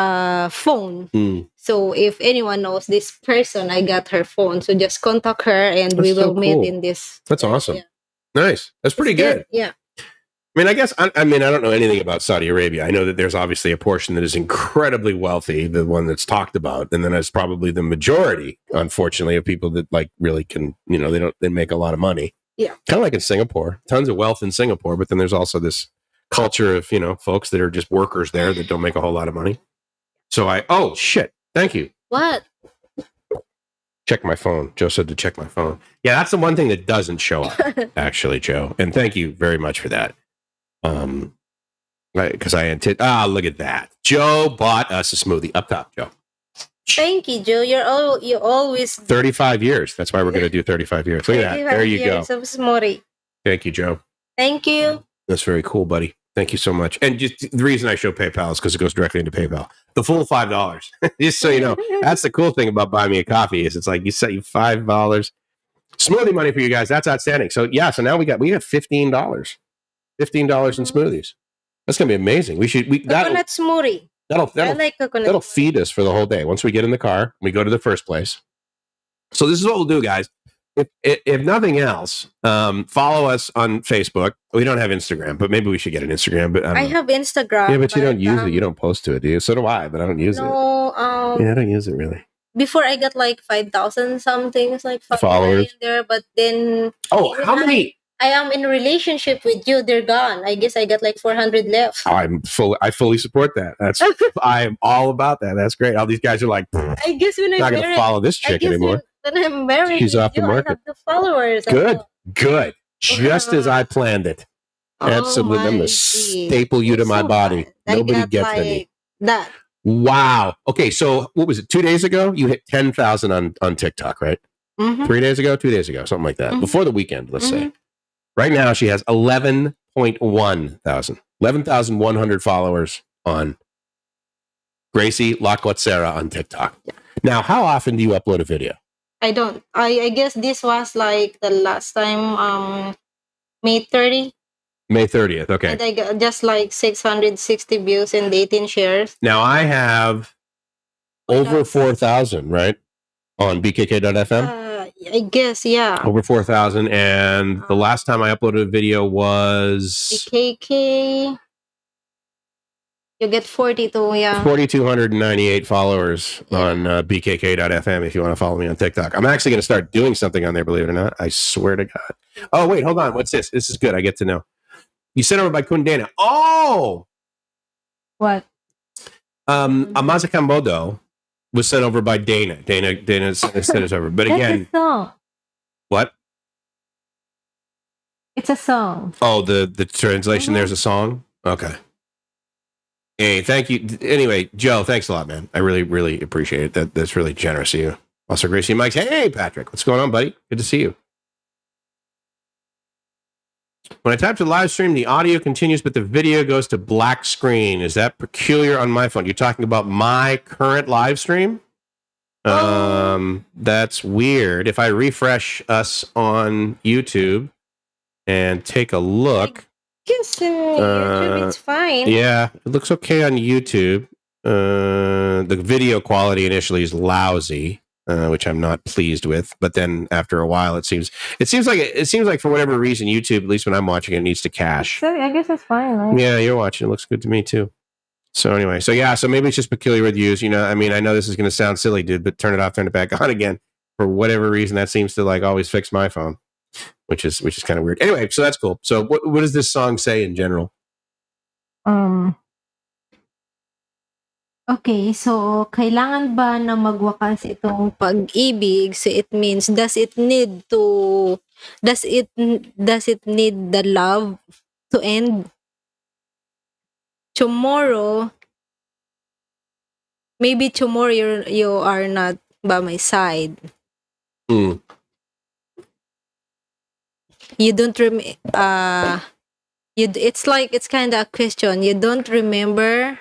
Speaker 3: phone. So if anyone knows this person, I got her phone. So just contact her and we will meet in this.
Speaker 1: That's awesome. Yeah. Nice. That's pretty good.
Speaker 3: Yeah.
Speaker 1: I mean, I guess, I mean, I don't know anything about Saudi Arabia. I know that there's obviously a portion that is incredibly wealthy, the one that's talked about. And then there's probably the majority, unfortunately, of people that like really can, they make a lot of money.
Speaker 3: Yeah.
Speaker 1: Kind of like in Singapore, tons of wealth in Singapore. But then there's also this culture of, folks that are just workers there that don't make a whole lot of money. So oh, shit. Thank you.
Speaker 3: What?
Speaker 1: Check my phone. Joe said to check my phone. Yeah, that's the one thing that doesn't show up, actually, Joe. And thank you very much for that. Because look at that. Joe bought us a smoothie up top, Joe.
Speaker 3: Thank you, Joe. You always
Speaker 1: 35 years. That's why we're going to do 35 years. Look at that. There you go.
Speaker 3: Of smoothie.
Speaker 1: Thank you, Joe.
Speaker 3: Thank you.
Speaker 1: That's very cool, buddy. Thank you so much. And just the reason I show PayPal is because it goes directly into PayPal. The full $5. Just so you know, that's the cool thing about buying me a coffee is it's like you set you $5 smoothie money for you guys. That's outstanding. So yeah, so now we got $15. $15 in smoothies. That's gonna be amazing.
Speaker 3: Coconut smoothie.
Speaker 1: That'll feed us for the whole day. Once we get in the car, we go to the first place. So this is what we'll do, guys. If nothing else, follow us on Facebook. We don't have Instagram, but maybe we should get an Instagram. But
Speaker 3: I have Instagram.
Speaker 1: Yeah, but you don't use it. You don't post to it, do you? So do I, but I don't use it. Yeah, I don't use it really.
Speaker 3: Before I got like 5,000 something, it's like
Speaker 1: followers
Speaker 3: there. But then
Speaker 1: how many?
Speaker 3: I am in a relationship with you. They're gone. I guess I got like 400 left.
Speaker 1: I fully support that. I am all about that. That's great. All these guys are like,
Speaker 3: I guess when I'm
Speaker 1: not going to follow this chick anymore.
Speaker 3: When I'm married,
Speaker 1: she's off the market.
Speaker 3: I have the followers.
Speaker 1: Good. Just as I planned it. Absolutely. I'm going to staple you to my body. Nobody gets any.
Speaker 3: That.
Speaker 1: Wow. Okay, so what was it? 2 days ago, you hit 10,000 on TikTok, right? 3 days ago, 2 days ago, something like that. Before the weekend, let's say. Right now, she has 11.1 thousand. 11,100 followers on Gracie Laquatsera on TikTok. Yeah. Now, how often do you upload a video?
Speaker 3: I don't. I guess this was like the last time, May 30.
Speaker 1: May 30th, okay.
Speaker 3: And I got just like 660 views and 18 shares.
Speaker 1: Now, I have over 4,000, right? On bkk.fm?
Speaker 3: I guess, yeah.
Speaker 1: Over 4,000. And the last time I uploaded a video was...
Speaker 3: BKK. You get 42, yeah.
Speaker 1: 4,298 followers on bkk.fm if you want to follow me on TikTok. I'm actually going to start doing something on there, believe it or not. I swear to God. Oh, wait, hold on. What's this? This is good. I get to know. You sent over by Kundana. Oh!
Speaker 2: What?
Speaker 1: Amazakambodo was sent over by Dana. Dana sent us over. But again...
Speaker 2: That's a song.
Speaker 1: What?
Speaker 2: It's a song.
Speaker 1: Oh, the translation, there's a song? Okay. Hey, thank you. Anyway, Joe, thanks a lot, man. I really, really appreciate it. That's really generous of you. Also, Gracie Mike's. Hey, Patrick. What's going on, buddy? Good to see you. When I tap to live stream, the audio continues, but the video goes to black screen. Is that peculiar on my phone? You're talking about my current live stream? That's weird. If I refresh us on YouTube and take a look.
Speaker 3: Yes, YouTube, it's fine.
Speaker 1: Yeah, it looks okay on YouTube. The video quality initially is lousy, which I'm not pleased with. But then after a while, it seems like for whatever reason, YouTube, at least when I'm watching it, needs to cache.
Speaker 2: So I guess it's fine, right?
Speaker 1: Yeah, you're watching. It looks good to me too. So anyway, so maybe it's just peculiar with use. I mean, I know this is going to sound silly, dude, but turn it off, turn it back on again. For whatever reason, that seems to like always fix my phone. Which is kind of weird. Anyway, so that's cool. So what does this song say in general?
Speaker 2: Okay, so kailangan ba na magwakas itong
Speaker 3: pag-ibig? So it means does it need the love to end? Maybe tomorrow you are not by my side. You don't it's kind of a question. You don't remember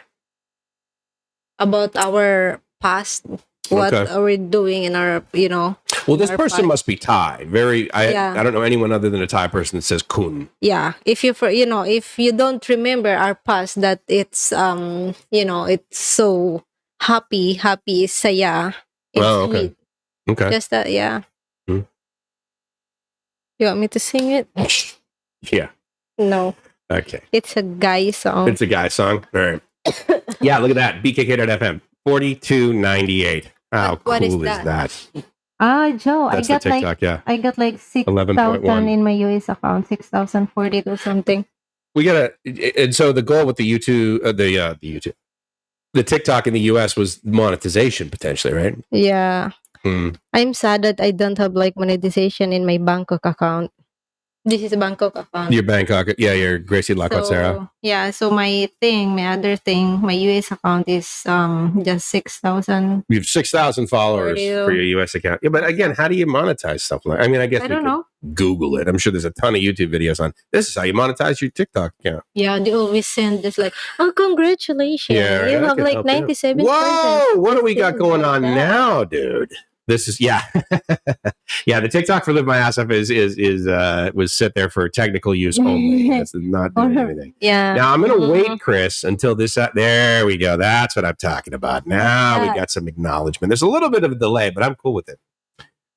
Speaker 3: about our past. what are we doing in our,
Speaker 1: Well, this person must be Thai. I don't know anyone other than a Thai person that says kun.
Speaker 3: Yeah, if you don't remember our past, that it's it's so happy is saya. It's
Speaker 1: okay.
Speaker 3: sweet.
Speaker 1: Okay.
Speaker 3: Just that, yeah. You want me to sing it?
Speaker 1: Yeah.
Speaker 3: No.
Speaker 1: Okay.
Speaker 3: It's a guy song.
Speaker 1: It's a guy song. All right. Yeah, look at that. BKK.FM. 4298. How cool is that?
Speaker 2: Joe,
Speaker 1: that's I got TikTok,
Speaker 2: I got like 6,000 in my US account, 6,040 or something.
Speaker 1: We gotta, and so the goal with the YouTube, the TikTok in the US was monetization potentially, right?
Speaker 3: Yeah. I'm sad that I don't have like monetization in my Bangkok account. This is a Bangkok account.
Speaker 1: Your Bangkok, your Gracie Lacotsera.
Speaker 2: Yeah, so my other thing, my US account is just 6,000.
Speaker 1: You have 6,000 followers for your US account. Yeah, but again, how do you monetize stuff like? I mean, I guess
Speaker 2: I don't know.
Speaker 1: Google it. I'm sure there's a ton of YouTube videos on this is how you monetize your TikTok account.
Speaker 3: Yeah, they always send this like, oh, congratulations,
Speaker 1: yeah,
Speaker 3: you have like 97%.
Speaker 1: Whoa, what do we got going on now, dude? This is yeah. The TikTok for Live My Ass Off was set there for technical use only. It's not doing anything.
Speaker 3: Yeah.
Speaker 1: Now I'm gonna wait, Chris, until this. There we go. That's what I'm talking about. Now we got some acknowledgement. There's a little bit of a delay, but I'm cool with it.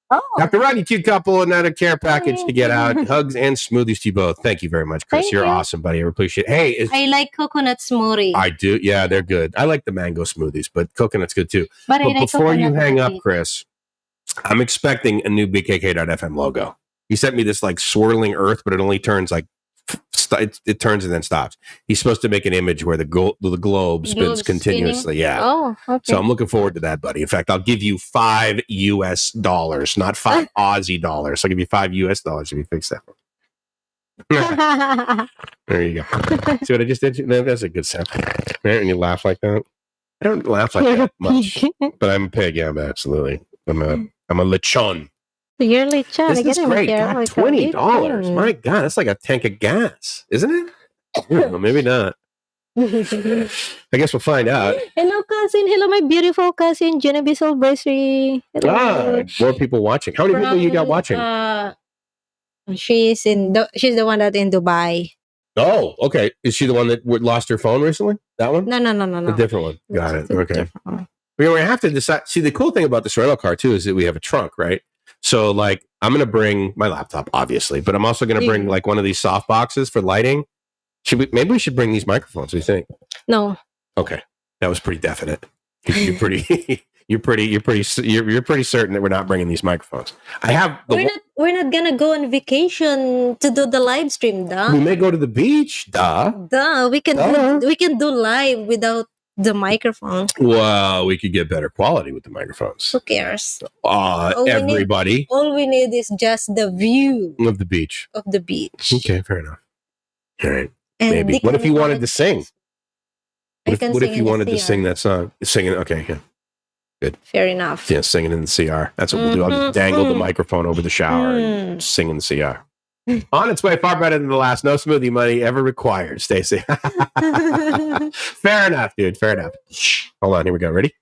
Speaker 2: Oh.
Speaker 1: Dr. Rodney, cute couple, another care package to get out. Hugs and smoothies to you both. Thank you very much, Chris. You're awesome, buddy. I appreciate it. Hey,
Speaker 3: I like coconut smoothie.
Speaker 1: I do. Yeah, they're good. I like the mango smoothies, but coconut's good too. But before you hang up, Chris, I'm expecting a new BKK.FM logo. He sent me this like swirling earth, but it only turns like it turns and then stops. He's supposed to make an image where the globe spins continuously. Yeah.
Speaker 3: Oh, okay.
Speaker 1: So I'm looking forward to that, buddy. In fact, I'll give you $5 US, not 5 Aussie dollars. I'll give you $5 US if you fix that. There you go. See what I just did? That's a good sound. Right? And you laugh like that. I don't laugh like that much, but I'm a pig. Yeah, absolutely. I'm a lechon.
Speaker 3: You're lechon.
Speaker 1: This is great. God, $20. My God, that's like a tank of gas, isn't it? Well, maybe not. I guess we'll find out.
Speaker 3: Hello, cousin. Hello, my beautiful cousin, Genevieve Silvestri.
Speaker 1: More people watching. How many people you got watching?
Speaker 3: She's the one that's in Dubai.
Speaker 1: Oh, okay. Is she the one that lost her phone recently? That one?
Speaker 3: No.
Speaker 1: A different one. Got it. Okay. We have to decide. See, the cool thing about this rental car too is that we have a trunk, right? So, like, I'm going to bring my laptop, obviously, but I'm also going to bring like one of these soft boxes for lighting. Maybe we should bring these microphones. What do you think?
Speaker 3: No.
Speaker 1: Okay, that was pretty definite. You're pretty. You're pretty certain that we're not bringing these microphones.
Speaker 3: We're not gonna go on vacation to do the live stream, duh.
Speaker 1: We may go to the beach, duh.
Speaker 3: We can do live without the microphone.
Speaker 1: Well, we could get better quality with the microphones.
Speaker 3: Who cares?
Speaker 1: Everybody.
Speaker 3: All we need is just the view
Speaker 1: of the beach. Okay, fair enough. All right. And maybe. What if you wanted to sing? What if you wanted to sing that song? Singing. Okay, yeah. Good.
Speaker 3: Fair enough.
Speaker 1: Yeah, singing in the CR. That's what we'll do. I'll just dangle the microphone over the shower and sing in the CR. On its way, far better than the last. No smoothie money ever required, Stacey. Fair enough, dude. Fair enough. Hold on. Here we go. Ready?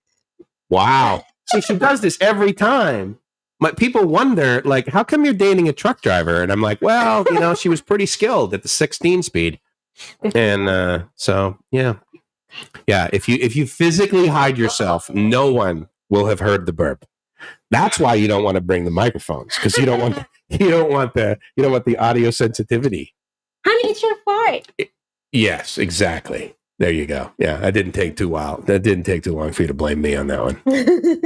Speaker 1: Wow. See, she does this every time. People wonder, like, how come you're dating a truck driver? And I'm like, well, she was pretty skilled at the 16 speed. And so, yeah. Yeah, if you physically hide yourself, no one will have heard the burp. That's why you don't want to bring the microphones, because you don't want the audio sensitivity.
Speaker 3: Honey, it's your fart.
Speaker 1: Yes, exactly. There you go. Yeah, that didn't take too long for you to blame me on that one.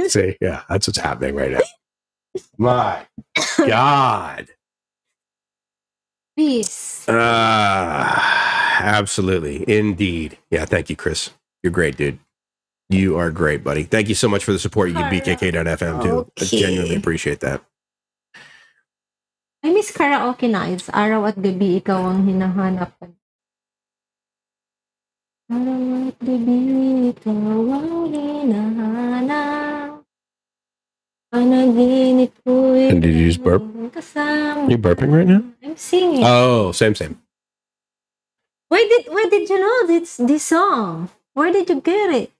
Speaker 1: See, yeah, that's what's happening right now. My God.
Speaker 3: Peace.
Speaker 1: Absolutely. Indeed. Yeah, thank you, Chris. You're great, dude. You are great, buddy. Thank you so much for the support you give BKK.FM too. Okay. I genuinely appreciate that.
Speaker 2: I miss karaoke nights. Araw at gabi, ikaw ang hinahanap. Araw at gabi, ikaw ang hinahanap.
Speaker 1: And did you just burp? Are you burping right now?
Speaker 2: I'm singing.
Speaker 1: Oh, same.
Speaker 2: Why did you know this song? Where did you get it?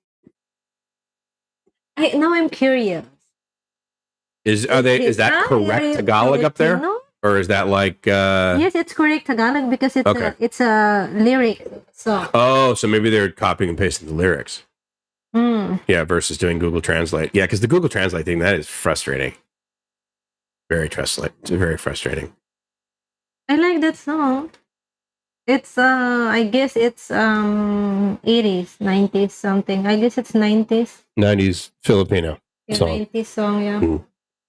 Speaker 2: Now I'm curious.
Speaker 1: Is that correct Tagalog up there? Or is that like
Speaker 2: yes, it's correct Tagalog because it's a lyric song.
Speaker 1: Oh, so maybe they're copying and pasting the lyrics. Yeah, versus doing Google Translate. Yeah, because the Google Translate thing, that is frustrating. Very frustrating.
Speaker 2: I like that song. It's I guess it's 80s, 90s something. I guess it's 90s.
Speaker 1: 90s Filipino song.
Speaker 2: 90s song, yeah.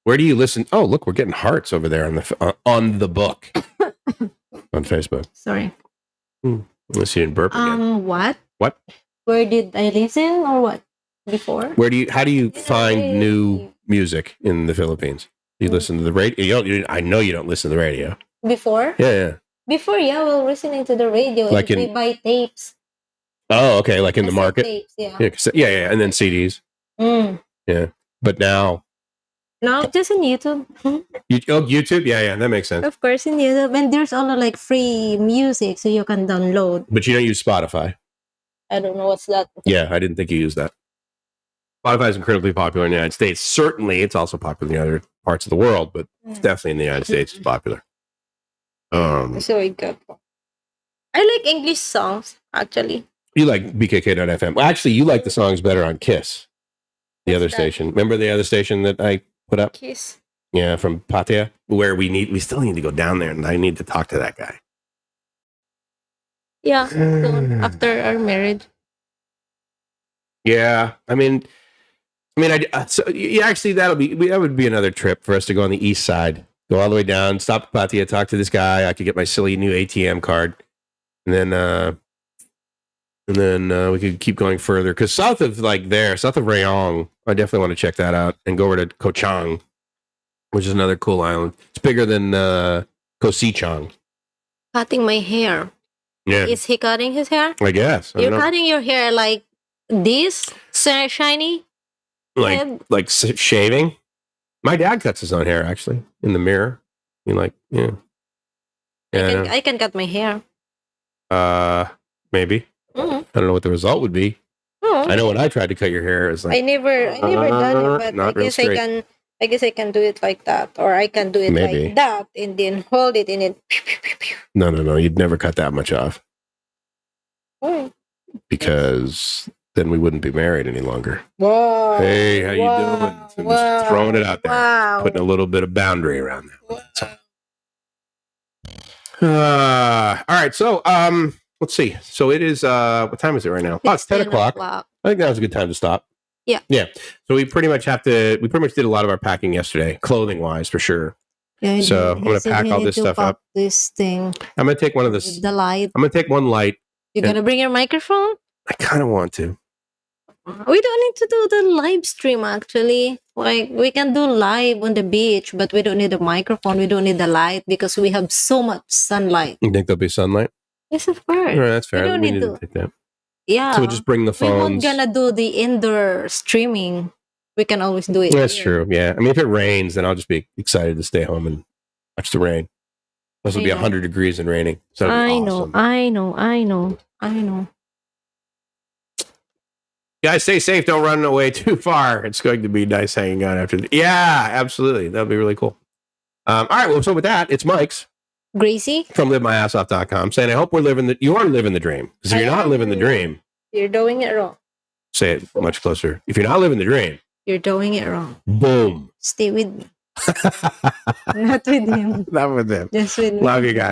Speaker 1: Where do you listen? Oh, look, we're getting hearts over there on the book on Facebook.
Speaker 2: Sorry.
Speaker 1: Unless you didn't burp again.
Speaker 2: What?
Speaker 1: What?
Speaker 2: Where did I listen or what? Before?
Speaker 1: How do you find new music in the Philippines? Do you listen to the radio? I know you don't listen to the radio.
Speaker 2: Before?
Speaker 1: Yeah.
Speaker 2: Before, yeah, we're listening to the radio. Like we buy tapes.
Speaker 1: Oh, okay. Like in the market?
Speaker 2: Tapes, yeah.
Speaker 1: Yeah. And then CDs. Yeah. But now
Speaker 2: just in YouTube.
Speaker 1: YouTube? Yeah. That makes sense.
Speaker 2: Of course, in YouTube. And there's also like free music so you can download.
Speaker 1: But you don't use Spotify?
Speaker 2: I don't know what's that.
Speaker 1: Yeah, I didn't think you used that. Spotify is incredibly popular in the United States. Certainly, it's also popular in the other parts of the world, but it's definitely in the United States it's popular.
Speaker 2: So I like English songs, actually.
Speaker 1: You like BKK.FM. Well, actually, you like the songs better on Kiss, the other station. Remember the other station that I put up?
Speaker 2: Kiss.
Speaker 1: Yeah, from Pattaya, where we still need to go down there, and I need to talk to that guy.
Speaker 2: Yeah, soon after our marriage.
Speaker 1: Yeah, actually that would be another trip for us to go on the east side, go all the way down, stop at Pattaya, talk to this guy. I could get my silly new ATM card, and then we could keep going further because south of Rayong, I definitely want to check that out and go over to Koh Chang, which is another cool island. It's bigger than Koh Si Chang.
Speaker 3: Cutting my hair.
Speaker 1: Yeah,
Speaker 3: is he cutting his hair?
Speaker 1: I guess
Speaker 3: you're cutting your hair like this, shiny.
Speaker 1: Like shaving. My dad cuts his own hair actually in the mirror. Yeah.
Speaker 3: I can cut my hair.
Speaker 1: Maybe. I don't know what the result would be. I know when I tried to cut your hair, it's like
Speaker 3: I never done it, but I guess I can do it like that, or I can do it like that, and then hold it in it.
Speaker 1: No, you'd never cut that much off.
Speaker 3: Why?
Speaker 1: Because then we wouldn't be married any longer.
Speaker 3: Whoa.
Speaker 1: Hey, how you doing? So just throwing it out there.
Speaker 3: Wow.
Speaker 1: Putting a little bit of boundary around that. All right, so let's see. So it is what time is it right now? Oh, it's 10 o'clock. I think that was a good time to stop.
Speaker 3: Yeah.
Speaker 1: So we pretty much did a lot of our packing yesterday, clothing wise for sure.
Speaker 2: Yeah,
Speaker 1: so I'm gonna pack all this stuff up.
Speaker 2: This thing.
Speaker 1: I'm gonna take one of this.
Speaker 2: The light.
Speaker 1: I'm gonna take one light.
Speaker 3: You're gonna bring your microphone?
Speaker 1: I kind of want to.
Speaker 3: We don't need to do the live stream actually. Like we can do live on the beach, but we don't need a microphone. We don't need the light because we have so much sunlight.
Speaker 1: You think there'll be sunlight?
Speaker 3: Yes, of course.
Speaker 1: All right, that's fair.
Speaker 3: We don't need to
Speaker 1: take that.
Speaker 3: Yeah.
Speaker 1: So we'll just bring the phones.
Speaker 3: We're not gonna do the indoor streaming. We can always do it.
Speaker 1: That's true. Yeah. I mean, if it rains, then I'll just be excited to stay home and watch the rain. Plus, it'll be 100 degrees and raining. So awesome.
Speaker 3: I know.
Speaker 1: Guys, stay safe. Don't run away too far. It's going to be nice hanging out after. Yeah, absolutely. That'll be really cool. All right. Well, so with that, it's Mike's.
Speaker 3: Gracie
Speaker 1: from livemyassoff.com saying, I hope you are living the dream. Because if you're not living the dream,
Speaker 3: you're doing it wrong.
Speaker 1: Say it much closer. If you're not living the dream,
Speaker 3: you're doing it wrong.
Speaker 1: Boom.
Speaker 3: Stay with me. Not with him.
Speaker 1: Not with him.
Speaker 3: Just with me.
Speaker 1: Love you guys.